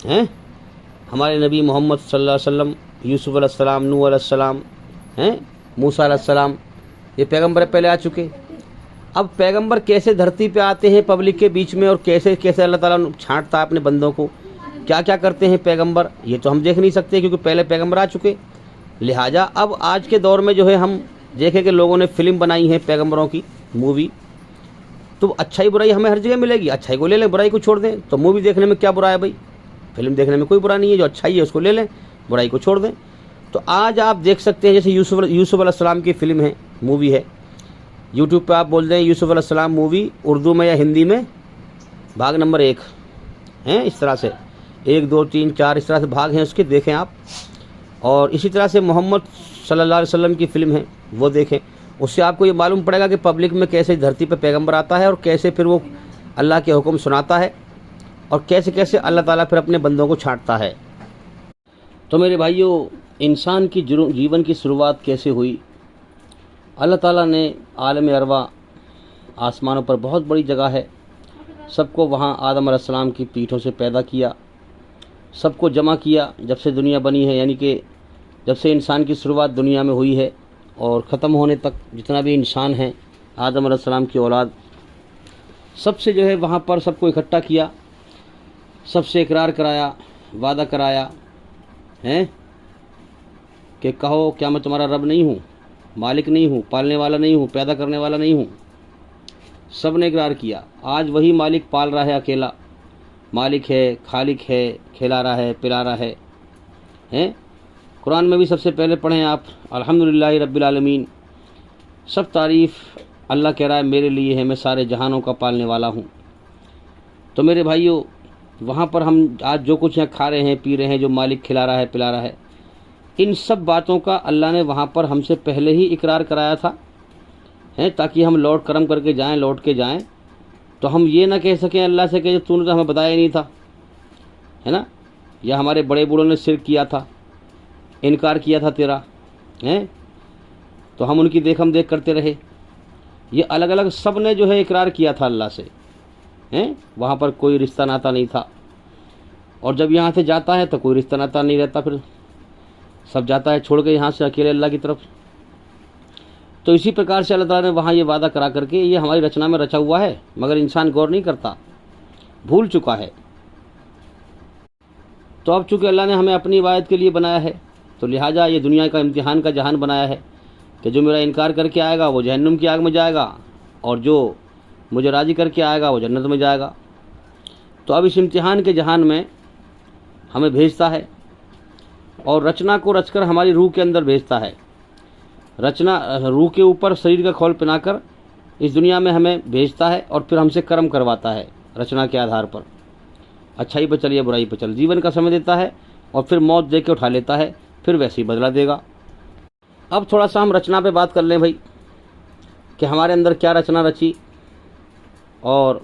हैं, हमारे नबी मोहम्मद सल्लल्लाहु अलैहि वसल्लम, यूसुफ अलैहिस्सलाम, नूह अलैहिस्सलाम, हैं, मूसा अलैहिस्सलाम, ये पैगंबर पहले आ चुके। अब पैगंबर कैसे धरती पे आते हैं पब्लिक के बीच में और कैसे कैसे अल्लाह ताला छांटता है अपने बंदों को, क्या क्या करते हैं पैगंबर, ये तो हम देख नहीं सकते क्योंकि पहले पैगंबर आ चुके। लिहाजा अब आज के दौर में जो है हम देखें कि लोगों ने फिल्म बनाई है पैगंबरों की, मूवी, तो अच्छाई बुराई हमें हर जगह मिलेगी। अच्छाई को ले लें, बुराई को छोड़ दें। तो मूवी देखने में क्या बुरा है भाई, फिल्म देखने में कोई बुरा नहीं है, जो अच्छाई है उसको ले लें, बुराई को छोड़ दें। तो आज आप देख सकते हैं जैसे यूसुफ अलैहिस्सलाम की फिल्म है, मूवी है, यूट्यूब पे आप बोल दें यूसुफ अलैहिस्सलाम मूवी, उर्दू में या हिंदी में, भाग नंबर 1 हैं, इस तरह से 1 2 3 4 इस तरह से भाग हैं उसके, देखें आप। और इसी तरह से मोहम्मद सल्लल्लाहु अलैहि वसल्लम की फ़िल्म है, वो देखें। उससे आपको ये मालूम पड़ेगा कि पब्लिक में कैसे धरती पर पैगंबर आता है और कैसे फिर वो अल्लाह के हुक्म सुनाता है और कैसे कैसे अल्लाह ताला फिर अपने बंदों को छांटता है। तो मेरे भाइयों, इंसान की जीवन की शुरुआत कैसे हुई? अल्लाह ताला ने आलम अरवा, आसमानों पर बहुत बड़ी जगह है, सबको वहाँ आदम अलैहिस्सलाम की पीठों से पैदा किया, सबको जमा किया जब से दुनिया बनी है, यानी कि जब से इंसान की शुरुआत दुनिया में हुई है और ख़त्म होने तक जितना भी इंसान है आदम अलैहिस्सलाम की औलाद, सबसे जो है वहाँ पर सबको इकट्ठा किया, सबसे इकरार कराया, वादा कराया हैं कि कहो क्या मैं तुम्हारा रब नहीं हूँ, मालिक नहीं हूँ, पालने वाला नहीं हूँ, पैदा करने वाला नहीं हूँ। सब ने इकरार किया। आज वही मालिक पाल रहा है, अकेला मालिक है, खालिक है, खिला रहा है, पिला रहा है, हैं। कुरान में भी सबसे पहले पढ़ें आप, अल्हम्दुलिल्लाहि रब्बिल आलमीन, सब तारीफ़ अल्लाह कह रहा है मेरे लिए है, मैं सारे जहानों का पालने वाला हूँ। तो मेरे भाइयों, वहाँ पर हम आज जो कुछ यहाँ खा रहे हैं, पी रहे हैं, जो मालिक खिला रहा है, पिला रहा है, इन सब बातों का अल्लाह ने वहाँ पर हमसे पहले ही इकरार कराया था, हैं, ताकि हम लौट करम करके जाएं, लौट के जाएं, तो हम ये ना कह सकें अल्लाह से कि तूने तो हमें बताया ही नहीं था, है ना, या हमारे बड़े बूढ़ों ने शिर्क किया था, इनकार किया था तेरा, हैं, तो हम उनकी देख हम देख करते रहे। ये अलग अलग सब ने जो है इकरार किया था अल्लाह से, हैं, वहाँ पर कोई रिश्ता नाता नहीं था। और जब यहाँ से जाता है तो कोई रिश्ता नाता नहीं रहता, फिर सब जाता है छोड़ के यहाँ से अकेले अल्लाह की तरफ। तो इसी प्रकार से अल्लाह ताला ने वहाँ ये वादा करा करके ये हमारी रचना में रचा हुआ है, मगर इंसान गौर नहीं करता, भूल चुका है। तो अब चूँकि अल्लाह ने हमें अपनी इबादत के लिए बनाया है, तो लिहाजा ये दुनिया का इम्तिहान का जहान बनाया है कि जो मेरा इनकार करके आएगा वो जहन्नुम की आग में जाएगा और जो मुझे राज़ी करके आएगा वो जन्नत में जाएगा। तो अब इस इम्तिहान के जहान में हमें भेजता है और रचना को रचकर हमारी रूह के अंदर भेजता है। रचना रूह के ऊपर शरीर का खोल पहनाकर इस दुनिया में हमें भेजता है और फिर हमसे कर्म करवाता है रचना के आधार पर। अच्छाई पर चल या बुराई पर चल, जीवन का समय देता है और फिर मौत दे के उठा लेता है, फिर वैसे ही बदला देगा। अब थोड़ा सा हम रचना पे बात कर लें भाई, कि हमारे अंदर क्या रचना रची और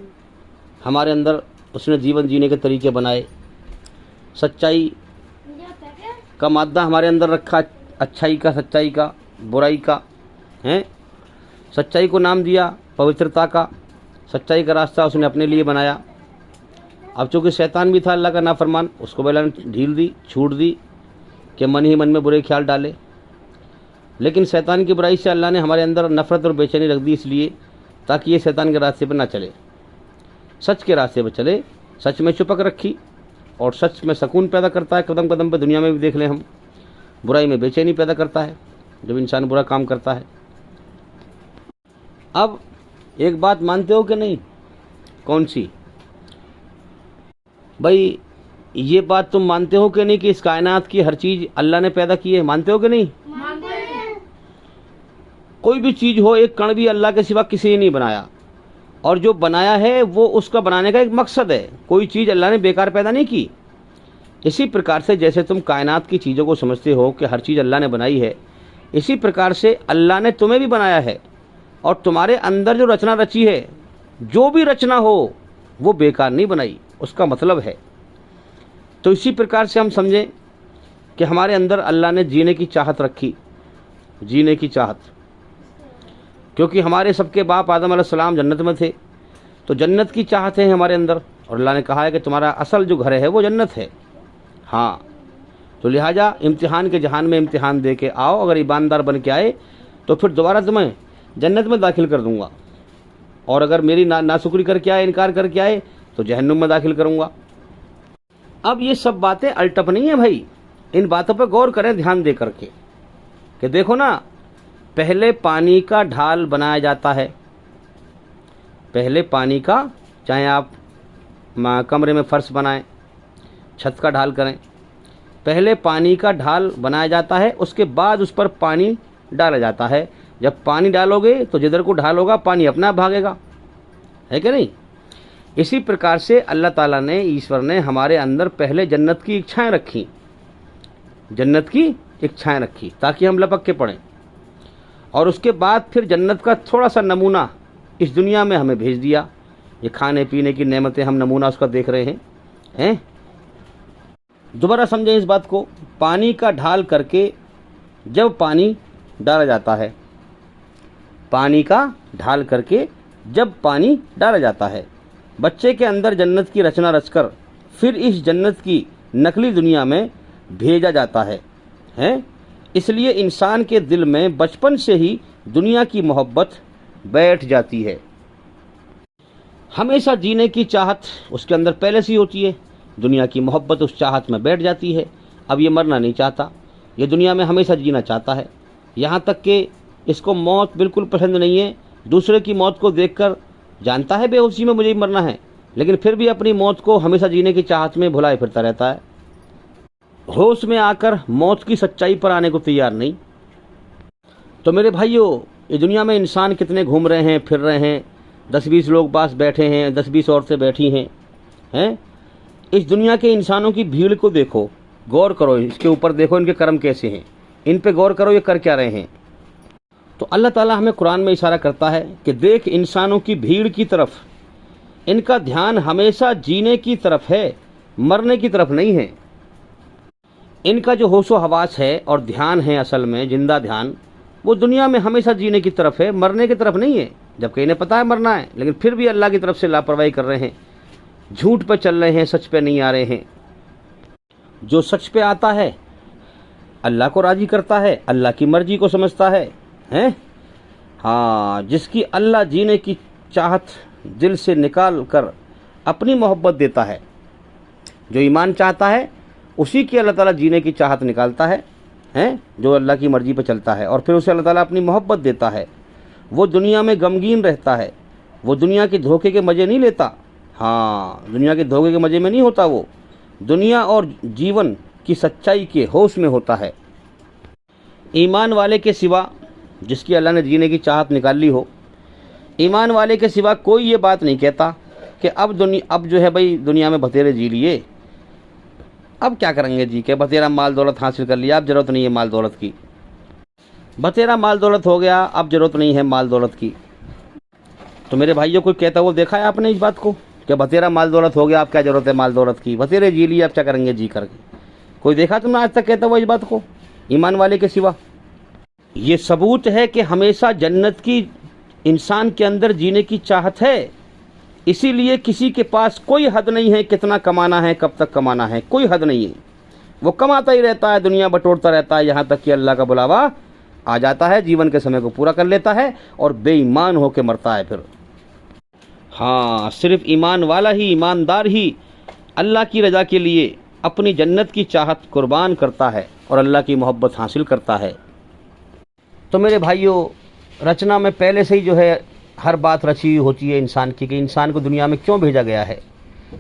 हमारे अंदर उसने जीवन जीने के तरीके बनाए। सच्चाई का मादा हमारे अंदर रखा, अच्छाई का, सच्चाई का, बुराई का, हैं। सच्चाई को नाम दिया पवित्रता का, सच्चाई का रास्ता उसने अपने लिए बनाया। अब चूँकि शैतान भी था अल्लाह का नाफरमान, उसको अल्लाह ने ढील दी, छूट दी कि मन ही मन में बुरे ख्याल डाले। लेकिन शैतान की बुराई से अल्लाह ने हमारे अंदर नफ़रत और बेचैनी रख दी, इसलिए ताकि ये शैतान के रास्ते पर ना चले, सच के रास्ते पर चले। सच में चुपक रखी और सच में सुकून पैदा करता है। कदम कदम पर दुनिया में भी देख लें हम, बुराई में बेचैनी पैदा करता है जब इंसान बुरा काम करता है। अब एक बात मानते हो कि नहीं? कौन सी भाई? ये बात तुम मानते हो कि नहीं कि इस कायनात की हर चीज़ अल्लाह ने पैदा की है? मानते हो कि नहीं? कोई भी चीज़ हो, एक कण भी अल्लाह के सिवा किसी ने नहीं बनाया, और जो बनाया है वो उसका बनाने का एक मकसद है। कोई चीज़ अल्लाह ने बेकार पैदा नहीं की। इसी प्रकार से जैसे तुम कायनात की चीज़ों को समझते हो कि हर चीज़ अल्लाह ने बनाई है, इसी प्रकार से अल्लाह ने तुम्हें भी बनाया है और तुम्हारे अंदर जो रचना रची है, जो भी रचना हो वो बेकार नहीं बनाई, उसका मतलब है। तो इसी प्रकार से हम समझें कि हमारे अंदर अल्लाह ने जीने की चाहत रखी, जीने की चाहत, क्योंकि हमारे सबके बाप आदम अलैहिस्सलाम जन्नत में थे, तो जन्नत की चाहत है हमारे अंदर, और अल्लाह ने कहा है कि तुम्हारा असल जो घर है वो जन्नत है। हाँ, तो लिहाजा इम्तिहान के जहान में इम्तिहान दे के आओ, अगर ईमानदार बन के आए तो फिर दोबारा तुम्हें जन्नत में दाखिल कर दूंगा, और अगर मेरी नाशुक्री करके आए, इनकार करके आए, तो जहन्नुम में दाखिल करूंगा। अब ये सब बातें अल्टप नहीं है भाई, इन बातों पर गौर करें ध्यान दे करके, कि देखो ना, पहले पानी का ढाल बनाया जाता है। पहले पानी का, चाहे आप कमरे में फर्श बनाएं, छत का ढाल करें, पहले पानी का ढाल बनाया जाता है, उसके बाद उस पर पानी डाला जाता है। जब पानी डालोगे तो जिधर को ढाल होगा पानी अपना आप भागेगा, है कि नहीं? इसी प्रकार से अल्लाह ताला ने, ईश्वर ने हमारे अंदर पहले जन्नत की इच्छाएं रखी, जन्नत की इच्छाएं रखी ताकि हम लपक के पड़ें, और उसके बाद फिर जन्नत का थोड़ा सा नमूना इस दुनिया में हमें भेज दिया। ये खाने पीने की नेमतें, हम नमूना उसका देख रहे हैं। दोबारा समझें इस बात को। पानी का ढाल करके जब पानी डाला जाता है, पानी का ढाल करके जब पानी डाला जाता है, बच्चे के अंदर जन्नत की रचना रचकर फिर इस जन्नत की नकली दुनिया में भेजा जाता है, हैं? इसलिए इंसान के दिल में बचपन से ही दुनिया की मोहब्बत बैठ जाती है। हमेशा जीने की चाहत उसके अंदर पहले से ही होती है, दुनिया की मोहब्बत उस चाहत में बैठ जाती है। अब ये मरना नहीं चाहता, ये दुनिया में हमेशा जीना चाहता है, यहाँ तक कि इसको मौत बिल्कुल पसंद नहीं है। दूसरे की मौत को देखकर जानता है बेहोशी में मुझे ही मरना है, लेकिन फिर भी अपनी मौत को हमेशा जीने की चाहत में भुलाए फिरता रहता है। होश में आकर मौत की सच्चाई पर आने को तैयार नहीं। तो मेरे भाइयों, ये दुनिया में इंसान कितने घूम रहे हैं, फिर रहे हैं, 10-20 लोग पास बैठे हैं, 10-20 औरतें बैठी हैं। इस दुनिया के इंसानों की भीड़ को देखो, गौर करो, इसके ऊपर देखो इनके कर्म कैसे हैं, इन पे गौर करो ये कर क्या रहे हैं। तो अल्लाह ताला हमें कुरान में इशारा करता है कि देख इंसानों की भीड़ की तरफ, इनका ध्यान हमेशा जीने की तरफ है, मरने की तरफ नहीं है। इनका जो होशो हवास है और ध्यान है, असल में जिंदा ध्यान, वो दुनिया में हमेशा जीने की तरफ है, मरने की तरफ नहीं है। जबकि इन्हें पता है मरना है, लेकिन फिर भी अल्लाह की तरफ से लापरवाही कर रहे हैं, झूठ पे चल रहे हैं, सच पे नहीं आ रहे हैं। जो सच पे आता है अल्लाह को राजी करता है, अल्लाह की मर्जी को समझता है। हाँ, जिसकी अल्लाह जीने की चाहत दिल से निकाल कर अपनी मोहब्बत देता है, जो ईमान चाहता है उसी की अल्लाह ताला जीने की चाहत निकालता है, जो अल्लाह की मर्जी पर चलता है, और फिर उसे अल्लाह ताला अपनी मोहब्बत देता है। वो दुनिया में गमगीन रहता है, वो दुनिया के धोखे के मज़े नहीं लेता। हाँ, दुनिया के धोखे के मज़े में नहीं होता, दुनिया और जीवन की सच्चाई के होश में होता है। ईमान वाले के सिवा, जिसकी अल्लाह ने जीने की चाहत निकाल ली हो, ईमान वाले के सिवा कोई ये बात नहीं कहता कि अब जो है भाई दुनिया में बतेरे जी लिए, अब क्या करेंगे जी के बतेरा माल दौलत हासिल कर लिया, अब ज़रूरत नहीं है माल दौलत की। बतेरा माल दौलत हो गया, अब ज़रूरत नहीं है माल दौलत की। तो मेरे भाइयों, कोई कहता हुआ देखा है आपने इस बात को कि बतेरा माल दौलत हो गया, अब क्या ज़रूरत है माल दौलत की, बतेरे जी लिए, अब क्या करेंगे जी करके? कोई देखा तुमने आज तक कहता हुआ इस बात को ईमान वाले के सिवा? ये सबूत है कि हमेशा जन्नत की इंसान के अंदर जीने की चाहत है। इसीलिए किसी के पास कोई हद नहीं है कितना कमाना है, कब तक कमाना है, कोई हद नहीं है। वो कमाता ही रहता है, दुनिया बटोरता रहता है, यहाँ तक कि अल्लाह का बुलावा आ जाता है, जीवन के समय को पूरा कर लेता है और बेईमान होकर मरता है फिर। हाँ, सिर्फ ईमान वाला ही, ईमानदार ही अल्लाह की रज़ा के लिए अपनी जन्नत की चाहत कुर्बान करता है और अल्लाह की मोहब्बत हासिल करता है। तो मेरे भाइयों, रचना में पहले से ही जो है हर बात रची हुई होती है इंसान की, कि इंसान को दुनिया में क्यों भेजा गया है।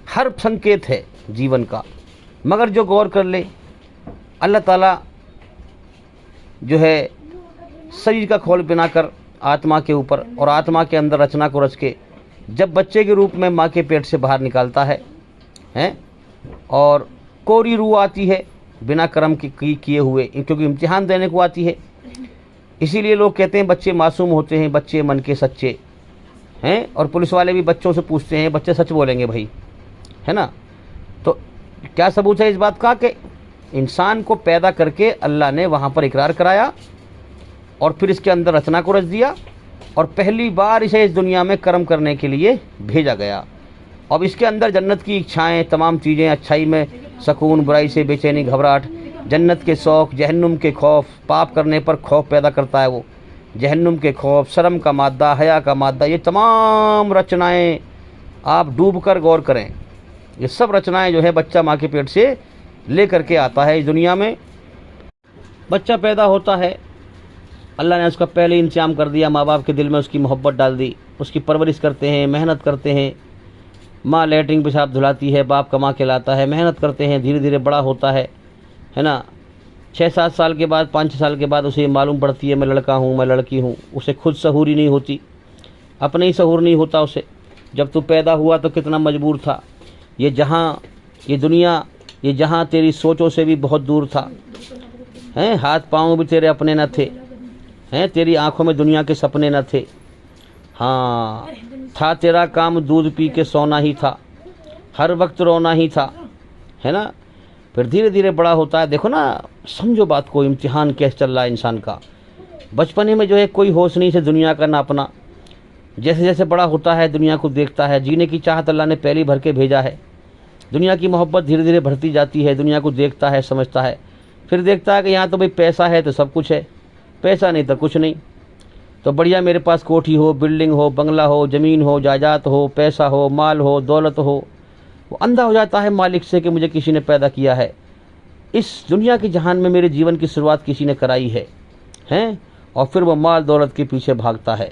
हर संकेत है जीवन का, मगर जो गौर कर ले, अल्लाह ताला जो है शरीर का खोल बनाकर आत्मा के ऊपर और आत्मा के अंदर रचना को रच के जब बच्चे के रूप में माँ के पेट से बाहर निकालता है, और कोरी रूह आती है बिना कर्म किए हुए, क्योंकि इम्तिहान देने को आती है। इसीलिए लोग कहते हैं बच्चे मासूम होते हैं, बच्चे मन के सच्चे हैं, और पुलिस वाले भी बच्चों से पूछते हैं बच्चे सच बोलेंगे भाई, है ना। तो क्या सबूत है इस बात का कि इंसान को पैदा करके अल्लाह ने वहाँ पर इकरार कराया और फिर इसके अंदर रचना को रच दिया और पहली बार इसे इस दुनिया में कर्म करने के लिए भेजा गया। अब इसके अंदर जन्नत की इच्छाएँ, तमाम चीज़ें, अच्छाई में सुकून, बुराई से बेचैनी, घबराहट, जन्नत के शौक़, जहन्नुम के खौफ, पाप करने पर खौफ पैदा करता है वो, जहन्नुम के खौफ, शर्म का मादा, हया का मादा, ये तमाम रचनाएं आप डूब कर गौर करें। ये सब रचनाएं जो है बच्चा माँ के पेट से ले करके आता है इस दुनिया में। बच्चा पैदा होता है, अल्लाह ने उसका पहले इंतजाम कर दिया, माँ बाप के दिल में उसकी मोहब्बत डाल दी, उसकी परवरिश करते हैं, मेहनत करते हैं। माँ लेटरिन पेशाब धुलाती है, बाप कमा के लाता है, मेहनत करते हैं, धीरे धीरे बड़ा होता है ना। 6-7 साल के बाद, 5-6 साल के बाद उसे मालूम पड़ती है मैं लड़का हूँ, मैं लड़की हूँ। उसे खुद सहूर ही नहीं होती, अपने ही सहूर नहीं होता उसे। जब तू पैदा हुआ तो कितना मजबूर था, ये जहाँ, ये दुनिया, ये जहाँ तेरी सोचों से भी बहुत दूर था, हैं, हाथ पाँव भी तेरे अपने न थे, हैं, तेरी आँखों में दुनिया के सपने न थे। हाँ, था तेरा काम दूध पी के सोना ही था, हर वक्त रोना ही था, है ना। फिर धीरे धीरे बड़ा होता है। देखो ना, समझो बात को, इम्तिहान कैसे चल रहा है इंसान का। बचपने में जो है कोई होश नहीं से दुनिया का ना अपना, जैसे जैसे बड़ा होता है दुनिया को देखता है, जीने की चाहत अल्लाह ने पहले भर के भेजा है, दुनिया की मोहब्बत धीरे धीरे बढ़ती जाती है, दुनिया को देखता है, समझता है, फिर देखता है कि यहाँ तो भाई पैसा है तो सब कुछ है, पैसा नहीं तो कुछ नहीं। तो बढ़िया मेरे पास कोठी हो, बिल्डिंग हो, बंगला हो, ज़मीन हो, जायदाद हो, पैसा हो, माल हो, दौलत हो, वो अंधा हो जाता है मालिक से कि मुझे किसी ने पैदा किया है, इस दुनिया के जहान में मेरे जीवन की शुरुआत किसी ने कराई है, हैं, और फिर वो माल दौलत के पीछे भागता है,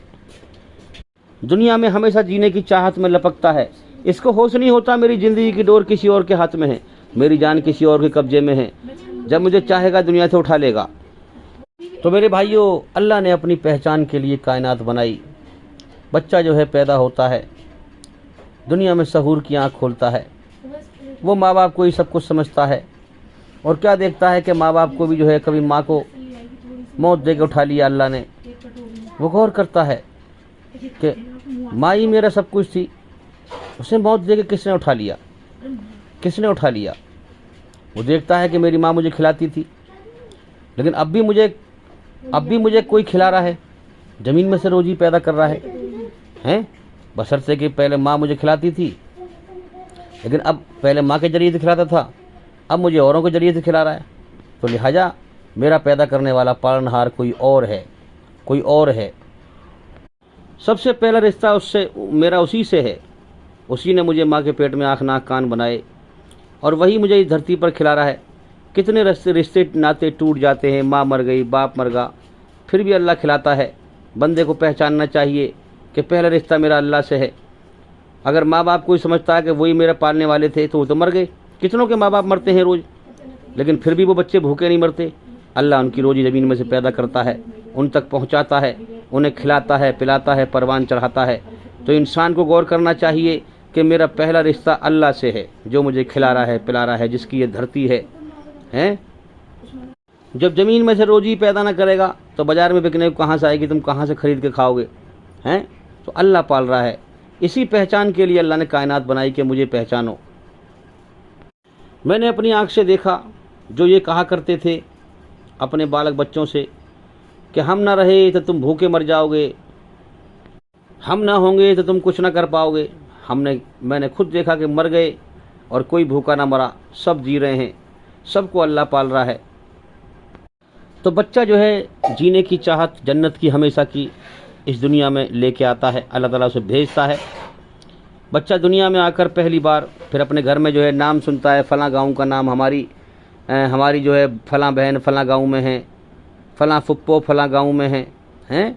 दुनिया में हमेशा जीने की चाहत में लपकता है। इसको होश नहीं होता मेरी ज़िंदगी की डोर किसी और के हाथ में है, मेरी जान किसी और के कब्जे में है, जब मुझे चाहेगा दुनिया से उठा लेगा। तो मेरे भाइयों, अल्लाह ने अपनी पहचान के लिए कायनात बनाई। बच्चा जो है पैदा होता है, दुनिया में सहूर की आँख खोलता है, वो माँ बाप को ही सब कुछ समझता है, और क्या देखता है कि माँ बाप को भी जो है कभी माँ को मौत दे के उठा लिया अल्लाह ने। वो गौर करता है कि माँ ही मेरा सब कुछ थी, उसे मौत दे के किसने उठा लिया, किसने उठा लिया। वो देखता है कि मेरी माँ मुझे खिलाती थी, लेकिन अब भी मुझे कोई खिला रहा है, ज़मीन में से रोजी पैदा कर रहा है, हैं, बशर्ते कि पहले माँ मुझे खिलाती थी, लेकिन अब पहले माँ के जरिए से खिलाता था, अब मुझे औरों के जरिए से खिला रहा है। तो लिहाजा मेरा पैदा करने वाला पालनहार कोई और है, कोई और है। सबसे पहला रिश्ता उससे मेरा उसी से है, उसी ने मुझे माँ के पेट में आँख नाक कान बनाए और वही मुझे इस धरती पर खिला रहा है। कितने रिश्ते नाते टूट जाते हैं, माँ मर गई, बाप मर गया, फिर भी अल्लाह खिलाता है। बंदे को पहचानना चाहिए कि पहला रिश्ता मेरा अल्लाह से है। अगर माँ बाप को ही समझता है कि वही मेरे पालने वाले थे तो वो तो मर गए, कितनों के माँ बाप मरते हैं रोज़, लेकिन फिर भी वो बच्चे भूखे नहीं मरते। अल्लाह उनकी रोज़ी ज़मीन में से पैदा करता है, उन तक पहुँचाता है, उन्हें खिलाता है, पिलाता है, परवान चढ़ाता है। तो इंसान को गौर करना चाहिए कि मेरा पहला रिश्ता अल्लाह से है, जो मुझे खिला रहा है, पिला रहा है, जिसकी ये धरती है। हैं? जब ज़मीन में से रोज़ी पैदा ना करेगा तो बाज़ार में बिकने को कहाँ से आएगी, तुम कहाँ से खरीद के खाओगे? हैं? तो अल्लाह पाल रहा है। इसी पहचान के लिए अल्लाह ने कायनात बनाई कि मुझे पहचानो। मैंने अपनी आँख से देखा, जो ये कहा करते थे अपने बालक बच्चों से कि हम ना रहे तो तुम भूखे मर जाओगे, हम ना होंगे तो तुम कुछ ना कर पाओगे। मैंने खुद देखा कि मर गए और कोई भूखा ना मरा, सब जी रहे हैं, सबको अल्लाह पाल रहा है। तो बच्चा जो है जीने की चाहत जन्नत की हमेशा की इस दुनिया में लेके आता है, अल्लाह ताला उसे भेजता है। बच्चा दुनिया में आकर पहली बार फिर अपने घर में जो है नाम सुनता है, फ़लाँ गाँव का नाम हमारी जो है फ़लाँ बहन फ़लाँ गाँव में है, फ़लाँ फुप्पो फ़लाँ गाँव में हैं,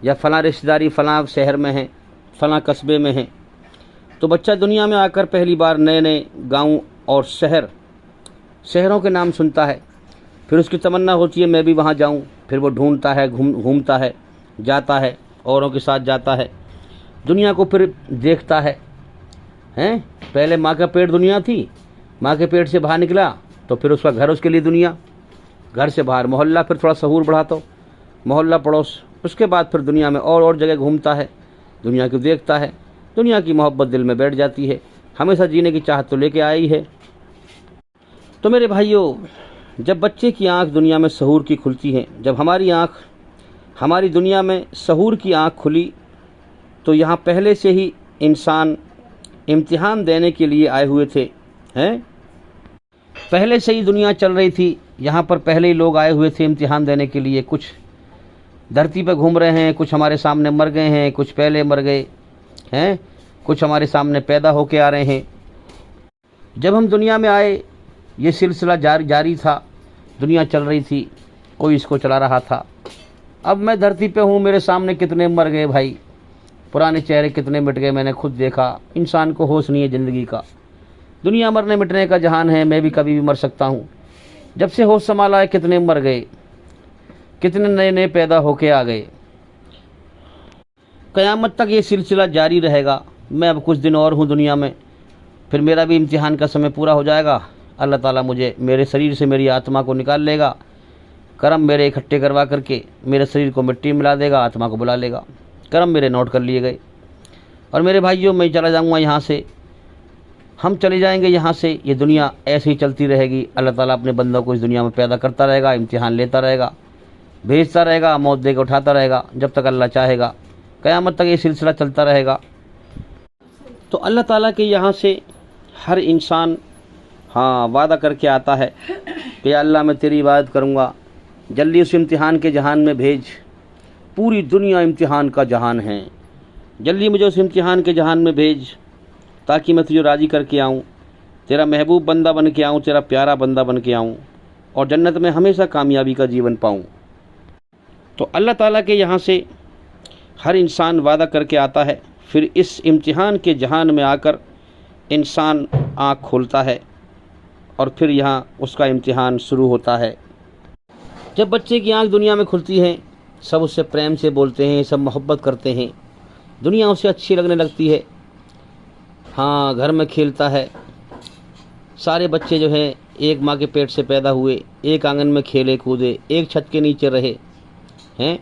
या फ़लाँ रिश्तेदारी फ़लाँ शहर में है, फ़लाँ कस्बे में है। तो बच्चा दुनिया में आकर पहली बार नए नए गाँव और शहरों के नाम सुनता है। फिर उसकी तमन्ना होती है मैं भी वहाँ जाऊँ। फिर वो ढूंढता है, घूमता है, जाता है, औरों के साथ जाता है, दुनिया को फिर देखता है। हैं? पहले माँ का पेट दुनिया थी, माँ के पेट से बाहर निकला तो फिर उसका घर उसके लिए दुनिया, घर से बाहर मोहल्ला, फिर थोड़ा सहूर बढ़ा तो मोहल्ला पड़ोस, उसके बाद फिर दुनिया में और जगह घूमता है, दुनिया को देखता है, दुनिया की मोहब्बत दिल में बैठ जाती है, हमेशा जीने की चाहत तो लेके आई है। तो मेरे भाइयों, जब बच्चे की आंख दुनिया में सहूर की खुलती है, जब हमारी दुनिया में सहूर की आंख खुली, तो यहाँ पहले से ही इंसान इम्तिहान देने के लिए आए हुए थे। हैं? पहले से ही दुनिया चल रही थी, यहाँ पर पहले ही लोग आए हुए थे इम्तिहान देने के लिए। कुछ धरती पर घूम रहे हैं, कुछ हमारे सामने मर गए हैं, कुछ पहले मर गए हैं, कुछ हमारे सामने पैदा होके आ रहे हैं। जब हम दुनिया में आए ये सिलसिला जारी था, दुनिया चल रही थी, कोई इसको चला रहा था। अब मैं धरती पे हूँ, मेरे सामने कितने मर गए भाई, पुराने चेहरे कितने मिट गए, मैंने खुद देखा। इंसान को होश नहीं है ज़िंदगी का, दुनिया मरने मिटने का जहान है, मैं भी कभी भी मर सकता हूँ। जब से होश संभाला है कितने मर गए, कितने नए नए पैदा होके आ गए। क़यामत तक ये सिलसिला जारी रहेगा। मैं अब कुछ दिन और हूँ दुनिया में, फिर मेरा भी इम्तिहान का समय पूरा हो जाएगा। अल्लाह ताला मुझे मेरे शरीर से मेरी आत्मा को निकाल लेगा, कर्म मेरे इकट्ठे करवा करके मेरे शरीर को मिट्टी मिला देगा, आत्मा को बुला लेगा। कर्म मेरे नोट कर लिए गए और मेरे भाइयों मैं चला जाऊँगा यहाँ से, हम चले जाएंगे यहाँ से। ये दुनिया ऐसे ही चलती रहेगी। अल्लाह ताला अपने बंदों को इस दुनिया में पैदा करता रहेगा, इम्तिहान लेता रहेगा, भेजता रहेगा, मौत दे के उठाता रहेगा, जब तक अल्लाह चाहेगा। क़यामत तक ये सिलसिला चलता रहेगा। तो अल्लाह ताला के यहाँ से हर इंसान वादा करके आता है कि अल्लाह मैं तेरी इबादत करूँगा, जल्दी उस इम्तिहान के जहान में भेज। पूरी दुनिया इम्तिहान का जहान है, जल्दी मुझे उस इम्तिहान के जहान में भेज ताकि मैं तुझे राज़ी करके आऊँ, तेरा महबूब बंदा बन के आऊँ, तेरा प्यारा बंदा बन के आऊँ और जन्नत में हमेशा कामयाबी का जीवन पाऊँ। तो अल्लाह ताला के यहाँ से हर इंसान वादा करके आता है। फिर इस इम्तिहान के जहान में आकर इंसान आँख खोलता है और फिर यहाँ उसका इम्तिहान शुरू होता है। जब बच्चे की आँख दुनिया में खुलती है, सब उससे प्रेम से बोलते हैं, सब मोहब्बत करते हैं, दुनिया उसे अच्छी लगने लगती है। घर में खेलता है। सारे बच्चे जो हैं एक माँ के पेट से पैदा हुए, एक आंगन में खेले कूदे, एक छत के नीचे रहे हैं,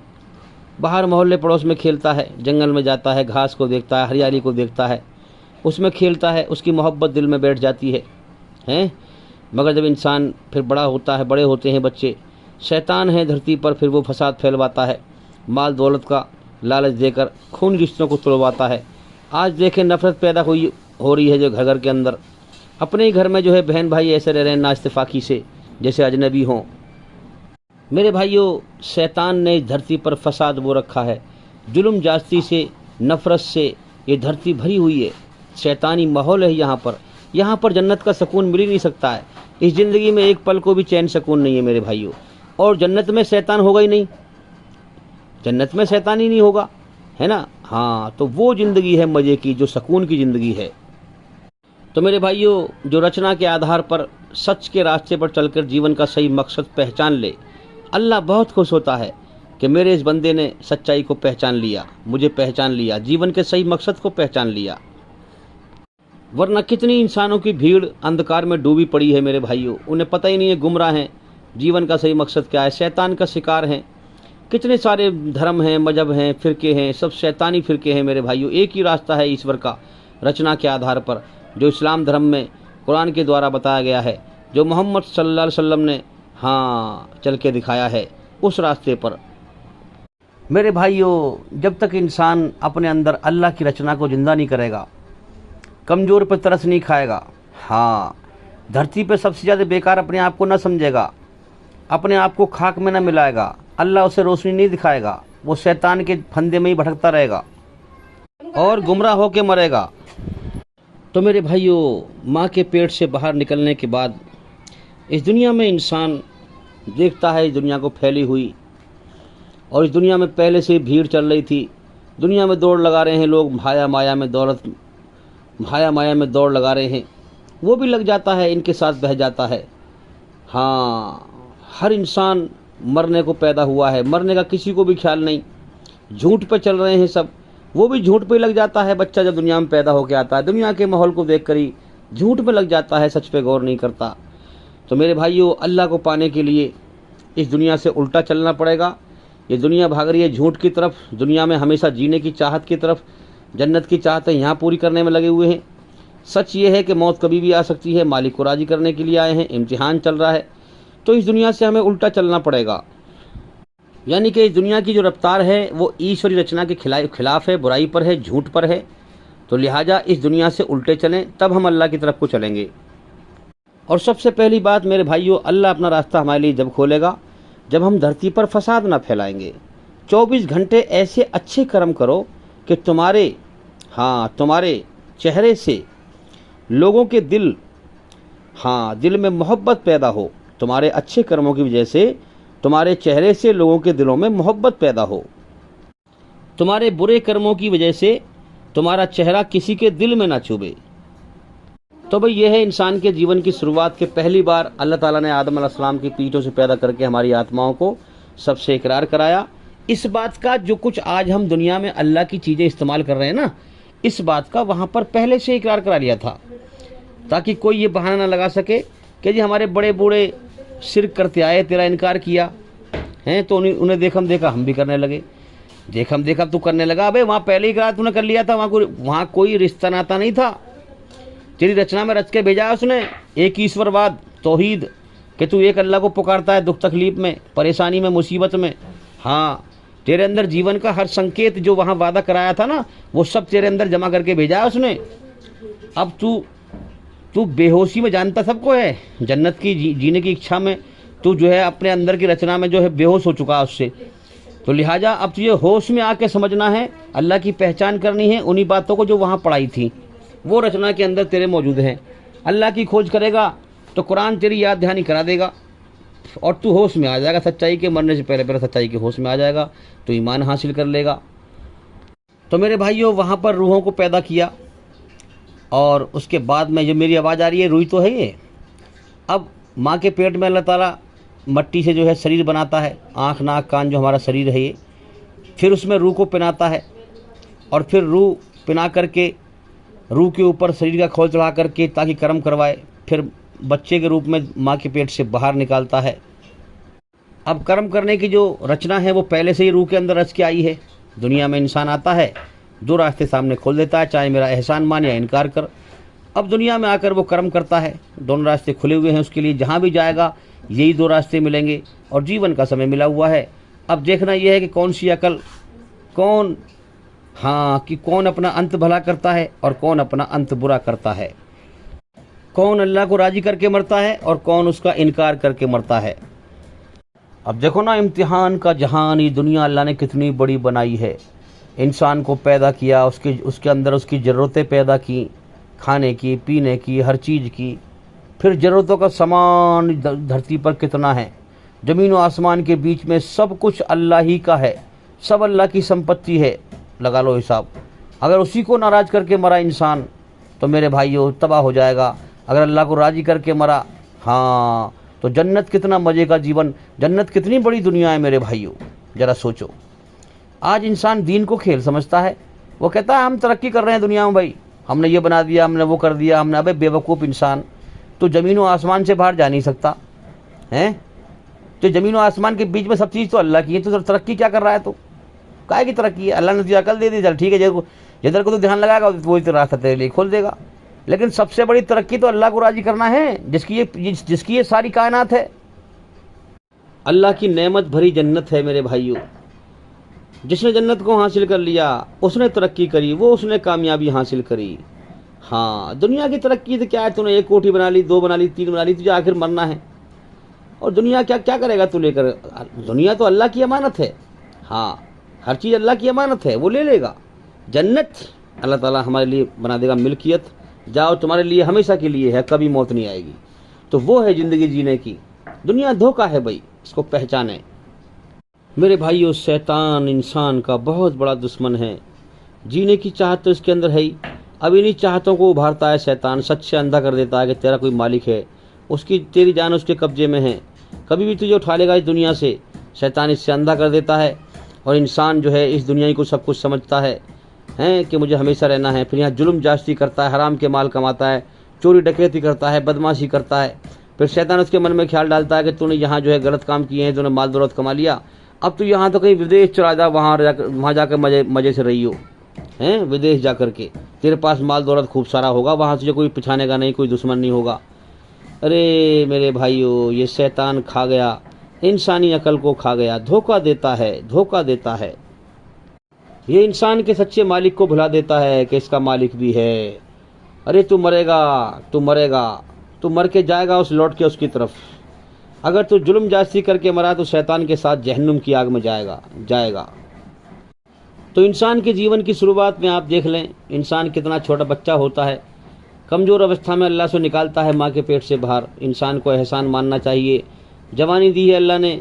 बाहर मोहल्ले पड़ोस में खेलता है, जंगल में जाता है, घास को देखता है, हरियाली को देखता है, उसमें खेलता है, उसकी मोहब्बत दिल में बैठ जाती है। मगर जब इंसान फिर बड़ा होता है, बड़े होते हैं बच्चे, शैतान है धरती पर, फिर वो फसाद फैलवाता है, माल दौलत का लालच देकर खून रिश्तों को तोड़वाता है। आज देखें नफ़रत पैदा हो रही है जो घर घर के अंदर, अपने ही घर में जो है बहन भाई ऐसे रह रहे हैं नाइस्तफाकी से, जैसे अजनबी हों। मेरे भाइयों, शैतान ने इस धरती पर फसाद वो रखा है, जुल्म जास्ती से, नफ़रत से ये धरती भरी हुई है, शैतानी माहौल है यहाँ पर जन्नत का सुकून मिल ही नहीं सकता है। इस ज़िंदगी में एक पल को भी चैन सुकून नहीं है मेरे भाइयों, और जन्नत में शैतान होगा ही नहीं, जन्नत में शैतान ही नहीं होगा, है ना। तो वो ज़िंदगी है मज़े की, जो सुकून की ज़िंदगी है। तो मेरे भाइयों, जो रचना के आधार पर सच के रास्ते पर चलकर जीवन का सही मकसद पहचान ले, अल्लाह बहुत खुश होता है कि मेरे इस बंदे ने सच्चाई को पहचान लिया, मुझे पहचान लिया, जीवन के सही मकसद को पहचान लिया। वरना कितनी इंसानों की भीड़ अंधकार में डूबी पड़ी है मेरे भाइयों, उन्हें पता ही नहीं है, गुमराह हैं, जीवन का सही मकसद क्या है, शैतान का शिकार हैं। कितने सारे धर्म हैं, मजहब हैं, फिरके हैं, सब शैतानी फिरके हैं मेरे भाइयों। एक ही रास्ता है ईश्वर का रचना के आधार पर, जो इस्लाम धर्म में कुरान के द्वारा बताया गया है, जो मोहम्मद सल्लल्लाहु अलैहि वसल्लम ने चल के दिखाया है, उस रास्ते पर। मेरे भाइयों, जब तक इंसान अपने अंदर अल्लाह की रचना को जिंदा नहीं करेगा, कमज़ोर पर तरस नहीं खाएगा, धरती पर सबसे ज़्यादा बेकार अपने आप को न समझेगा, अपने आप को खाक में न मिलाएगा, अल्लाह उसे रोशनी नहीं दिखाएगा, वो शैतान के फंदे में ही भटकता रहेगा और गुमराह होकर मरेगा। तो मेरे भाइयों, माँ के पेट से बाहर निकलने के बाद इस दुनिया में इंसान देखता है इस दुनिया को फैली हुई, और इस दुनिया में पहले से भीड़ चल रही थी। दुनिया में दौड़ लगा रहे हैं लोग, माया माया में दौड़ लगा रहे हैं। वो भी लग जाता है, इनके साथ बह जाता है। हर इंसान मरने को पैदा हुआ है, मरने का किसी को भी ख्याल नहीं, झूठ पे चल रहे हैं सब। वो भी झूठ पे लग जाता है, बच्चा जब दुनिया में पैदा होकर आता है, दुनिया के माहौल को देख कर ही झूठ पे लग जाता है, सच पे गौर नहीं करता। तो मेरे भाइयों, अल्लाह को पाने के लिए इस दुनिया से उल्टा चलना पड़ेगा। ये दुनिया भाग रही है झूठ की तरफ, दुनिया में हमेशा जीने की चाहत की तरफ, जन्नत की चाहत है यहाँ पूरी करने में लगे हुए हैं। सच ये है कि मौत कभी भी आ सकती है, मालिक को राज़ी करने के लिए आए हैं, इम्तिहान चल रहा है, तो इस दुनिया से हमें उल्टा चलना पड़ेगा। यानी कि इस दुनिया की जो रफ्तार है वो ईश्वरी रचना के खिलाफ है, बुराई पर है, झूठ पर है। तो लिहाजा इस दुनिया से उल्टे चलें, तब हम अल्लाह की तरफ को चलेंगे। और सबसे पहली बात मेरे भाइयों, अल्लाह अपना रास्ता हमारे लिए जब खोलेगा, जब हम धरती पर फसाद ना फैलाएंगे। 24 घंटे ऐसे अच्छे कर्म करो कि तुम्हारे चेहरे से लोगों के दिल में मोहब्बत पैदा हो। तुम्हारे अच्छे कर्मों की वजह से तुम्हारे चेहरे से लोगों के दिलों में मोहब्बत पैदा हो। तुम्हारे बुरे कर्मों की वजह से तुम्हारा चेहरा किसी के दिल में ना चुभे। तो भाई यह है इंसान के जीवन की शुरुआत के पहली बार अल्लाह ताला ने आदम अलैहिस्सलाम की पीठों से पैदा करके हमारी आत्माओं को सबसे इकरार कराया। इस बात का जो कुछ आज हम दुनिया में अल्लाह की चीज़ें इस्तेमाल कर रहे हैं ना, इस बात का वहाँ पर पहले से इकरार करा लिया था, ताकि कोई ये बहाना ना लगा सके कि जी हमारे बड़े बूढ़े शिर्क करते आए, तेरा इनकार किया है, तो उन्हें देखम देखा हम भी करने लगे, देखम देखा तू करने लगा। अबे वहाँ पहले ही इकरार तूने कर लिया था, वहाँ कोई रिश्ता नाता नहीं था, तेरी रचना में रच के भेजा है उसने एक ईश्वरवाद, तौहीद, कि तू एक अल्लाह को पुकारता है दुख तकलीफ में, परेशानी में, मुसीबत में। तेरे अंदर जीवन का हर संकेत जो वहाँ वादा कराया था ना, वो सब तेरे अंदर जमा करके भेजा है उसने। अब तू बेहोशी में जानता सबको है, जन्नत की जीने की इच्छा में तू जो है अपने अंदर की रचना में जो है बेहोश हो चुका है उससे। तो लिहाजा अब तुझे होश में आके समझना है, अल्लाह की पहचान करनी है, उन्हीं बातों को जो वहाँ पढ़ाई थी वो रचना के अंदर तेरे मौजूद हैं। अल्लाह की खोज करेगा तो कुरान तेरी याद दहानी करा देगा और तू होश में आ जाएगा, सच्चाई के मरने से पहले सच्चाई के होश में आ जाएगा, तो ईमान हासिल कर लेगा। तो मेरे भाइयों, वहाँ पर रूहों को पैदा किया और उसके बाद में जो मेरी आवाज़ आ रही है, रूही तो है ये। अब माँ के पेट में अल्लाह ताला मट्टी से जो है शरीर बनाता है, आँख नाक कान जो हमारा शरीर है ये, फिर उसमें रूह को पिनाता है और फिर रूह पिना करके रूह के ऊपर शरीर का खोल चढ़ा करके ताकि कर्म करवाए, फिर बच्चे के रूप में माँ के पेट से बाहर निकालता है। अब कर्म करने की जो रचना है वो पहले से ही रूह के अंदर रच के आई है। दुनिया में इंसान आता है, दो रास्ते सामने खोल देता है, चाहे मेरा एहसान मान या इनकार कर। अब दुनिया में आकर वो कर्म करता है, दोनों रास्ते खुले हुए हैं उसके लिए, जहाँ भी जाएगा यही दो रास्ते मिलेंगे और जीवन का समय मिला हुआ है। अब देखना यह है कि कौन सी अकल, कौन अपना अंत भला करता है और कौन अपना अंत बुरा करता है, कौन अल्लाह को राजी करके मरता है और कौन उसका इनकार करके मरता है। अब देखो ना, इम्तिहान का जहान, ये दुनिया अल्लाह ने कितनी बड़ी बनाई है। इंसान को पैदा किया, उसके अंदर उसकी ज़रूरतें पैदा की, खाने की, पीने की, हर चीज़ की। फिर ज़रूरतों का सामान धरती पर कितना है, ज़मीन और आसमान के बीच में सब कुछ अल्लाह ही का है, सब अल्लाह की संपत्ति है। लगा लो हिसाब। अगर उसी को नाराज़ करके मरा इंसान तो मेरे भाइयों तबाह हो जाएगा। अगर अल्लाह को राज़ी करके मरा, हाँ, तो जन्नत कितना मज़े का जीवन, जन्नत कितनी बड़ी दुनिया है मेरे भाइयों, ज़रा सोचो। आज इंसान दीन को खेल समझता है। वो कहता है हम तरक्की कर रहे हैं दुनिया में, भाई हमने ये बना दिया, हमने वो कर दिया, हमने। अबे बेवकूफ़ इंसान, तो ज़मीन और आसमान से बाहर जा नहीं सकता हैं। तो ज़मीन और आसमान के बीच में सब चीज़ तो अल्लाह की है, तो तरक्की क्या कर रहा है? तो काहे की तरक्की है? अल्लाह ने तुझे अकल दे दी, चल ठीक है, जिधर को तो ध्यान लगाएगा वही तो रास्ता तेरे लिए खोल देगा। लेकिन सबसे बड़ी तरक्की तो अल्लाह को राज़ी करना है, जिसकी ये सारी कायनात है। अल्लाह की नेमत भरी जन्नत है मेरे भाइयों। जिसने जन्नत को हासिल कर लिया उसने तरक्की करी, वो उसने कामयाबी हासिल करी। हाँ, दुनिया की तरक्की तो क्या है? तूने 1 कोठी बना ली, 2 बना ली, 3 बना ली, तुझे आखिर मरना है। और दुनिया क्या क्या करेगा तू लेकर? दुनिया तो अल्लाह की अमानत है। हाँ, हर चीज़ अल्लाह की अमानत है, वो ले लेगा। जन्नत अल्लाह ताला हमारे लिए बना देगा मिल्कियत, जाओ तुम्हारे लिए हमेशा के लिए है, कभी मौत नहीं आएगी। तो वो है ज़िंदगी जीने की। दुनिया धोखा है भाई, इसको पहचानें मेरे भाइयों। शैतान इंसान का बहुत बड़ा दुश्मन है। जीने की चाहत तो इसके अंदर है ही। अब इन्हीं चाहतों को उभारता है शैतान, सच से अंधा कर देता है कि तेरा कोई मालिक है, उसकी तेरी जान उसके कब्जे में है, कभी भी तुझे उठा लेगा इस दुनिया से। शैतान इससे अंधा कर देता है और इंसान जो है इस दुनिया को सब कुछ समझता है कि मुझे हमेशा रहना है। फिर यहाँ जुल्म जास्ती करता है, हराम के माल कमाता है, चोरी डकैती करता है, बदमाशी करता है। फिर शैतान उसके मन में ख्याल डालता है कि तूने यहाँ जो है गलत काम किए हैं, तूने माल दौलत कमा लिया, अब तू यहाँ तो कहीं विदेश चला जा, वहाँ जाकर मज़े से रही हो हैं, विदेश जा कर के तेरे पास माल दौलत खूब सारा होगा, वहाँ तुझे कोई पिछाने का नहीं, कोई दुश्मन नहीं होगा। अरे मेरे भाइयों, ये शैतान खा गया, इंसानी अकल को खा गया, धोखा देता है, धोखा देता है। ये इंसान के सच्चे मालिक को भुला देता है कि इसका मालिक भी है। अरे तू मरेगा, तू मरेगा, तू मर के जाएगा उस लौट के उसकी तरफ। अगर तू जुल्म जास्ती करके मरा तो शैतान के साथ जहन्नुम की आग में जाएगा। तो इंसान के जीवन की शुरुआत में आप देख लें, इंसान कितना छोटा बच्चा होता है, कमज़ोर अवस्था में अल्लाह से निकालता है माँ के पेट से बाहर। इंसान को एहसान मानना चाहिए। जवानी दी है अल्लाह ने,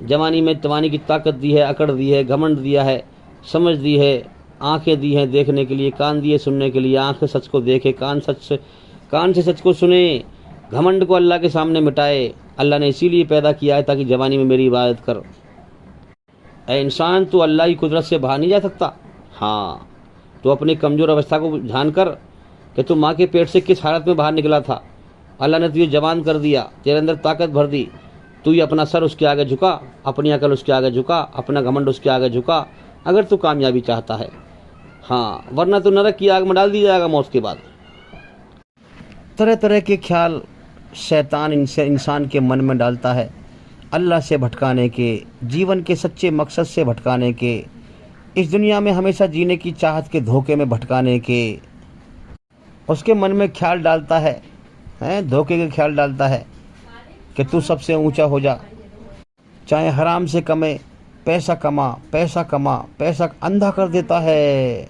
जवानी में जवानी की ताकत दी है, अकड़ दी है, घमंड दिया है, समझ दी है, आंखें दी हैं देखने के लिए, कान दिए सुनने के लिए। आंख से सच को देखे, कान से सच को सुने, घमंड को अल्लाह के सामने मिटाए। अल्लाह ने इसीलिए पैदा किया है ताकि जवानी में मेरी इबादत कर। ऐ इंसान, तू अल्लाह की कुदरत से बाहर नहीं जा सकता। हाँ, तो अपनी कमज़ोर अवस्था को ध्यान कर कि तू माँ के पेट से किस हालत में बाहर निकला था। अल्लाह ने तुझे जवान कर दिया, तेरे अंदर ताकत भर दी, तू ही अपना सर उसके आगे झुका, अपनी अकल उसके आगे झुका, अपना घमंड उसके आगे झुका, अगर तू कामयाबी चाहता है। हाँ, वरना तो नरक की आग में डाल दी जाएगा मौत के बाद। तरह तरह के ख्याल शैतान इंसान के मन में डालता है, अल्लाह से भटकाने के, जीवन के सच्चे मकसद से भटकाने के, इस दुनिया में हमेशा जीने की चाहत के धोखे में भटकाने के। उसके मन में ख्याल डालता है, धोखे के ख्याल डालता है कि तू सबसे ऊंचा हो जा, चाहे हराम से कमे, पैसा कमा, पैसा कमा, पैसा अंधा कर देता है,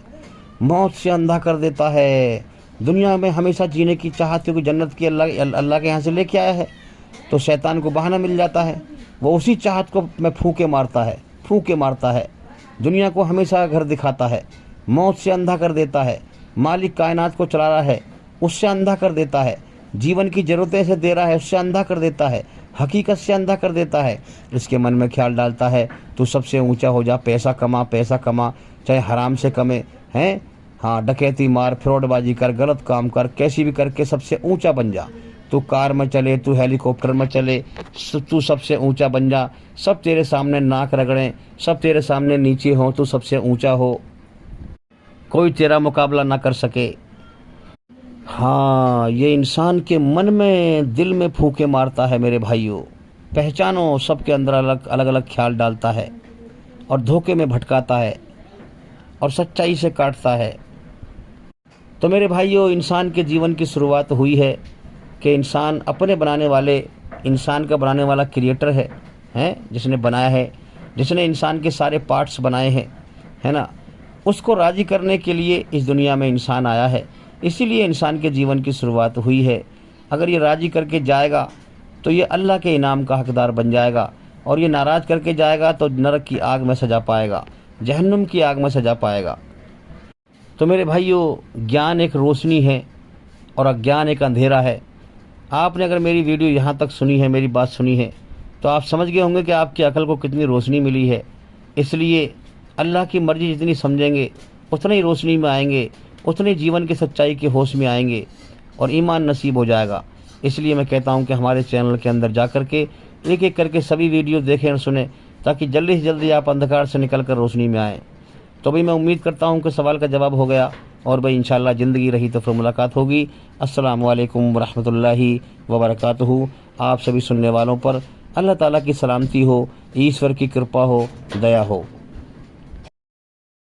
मौत से अंधा कर देता है। दुनिया में हमेशा जीने की चाहत, क्योंकि जन्नत की अल्लाह के यहाँ से लेके आया है, तो शैतान को बहाना मिल जाता है, वो उसी चाहत को में फूंके मारता है। दुनिया को हमेशा घर दिखाता है, मौत से अंधा कर देता है। मालिक कायनात को चला रहा है, उससे अंधा कर देता है। जीवन की ज़रूरतें से दे रहा है, उससे अंधा कर देता है। हकीकत से अंधा कर देता है। इसके मन में ख्याल डालता है तू सबसे ऊंचा हो जा, पैसा कमा, चाहे हराम से कमे, हैं, हाँ, डकैती मार, फ्रॉडबाजी कर, गलत काम कर, कैसी भी करके सबसे ऊंचा बन जा। तू कार में चले, तू हेलीकॉप्टर में चले, तू सबसे ऊंचा बन जा। सब तेरे सामने नाक रगड़ें, सब तेरे सामने नीचे हों, तू सबसे ऊंचा हो, कोई तेरा मुकाबला ना कर सके। हाँ, ये इंसान के मन में, दिल में फूंके मारता है मेरे भाइयों। पहचानो, सबके अंदर अलग अलग ख्याल डालता है और धोखे में भटकाता है और सच्चाई से काटता है। तो मेरे भाइयों, इंसान के जीवन की शुरुआत हुई है कि इंसान अपने बनाने वाले, इंसान का बनाने वाला क्रिएटर है, जिसने बनाया है, जिसने इंसान के सारे पार्ट्स बनाए हैं, है ना, उसको राज़ी करने के लिए इस दुनिया में इंसान आया है। इसीलिए इंसान के जीवन की शुरुआत हुई है। अगर ये राज़ी करके जाएगा तो ये अल्लाह के इनाम का हकदार बन जाएगा, और ये नाराज़ करके जाएगा तो नरक की आग में सजा पाएगा, जहन्नुम की आग में सजा पाएगा। तो मेरे भाइयों, ज्ञान एक रोशनी है और अज्ञान एक अंधेरा है। आपने अगर मेरी वीडियो यहाँ तक सुनी है, मेरी बात सुनी है, तो आप समझ गए होंगे कि आपकी अकल को कितनी रोशनी मिली है। इसलिए अल्लाह की मर्ज़ी जितनी समझेंगे उतनी रोशनी में आएंगे, उतने जीवन की सच्चाई के होश में आएंगे और ईमान नसीब हो जाएगा। इसलिए मैं कहता हूँ कि हमारे चैनल के अंदर जा कर के एक एक करके सभी वीडियो देखें और सुने, ताकि जल्दी से जल्दी आप अंधकार से निकल कर रोशनी में आएँ। तो भाई मैं उम्मीद करता हूँ कि सवाल का जवाब हो गया, और भाई इंशाल्लाह ज़िंदगी रही तो फिर मुलाकात होगी। अस्सलामु अलैकुम वरहमतुल्लाहि वबरकातुहू। आप सभी सुनने वालों पर अल्लाह ताला की सलामती हो, ईश्वर की कृपा हो, दया हो।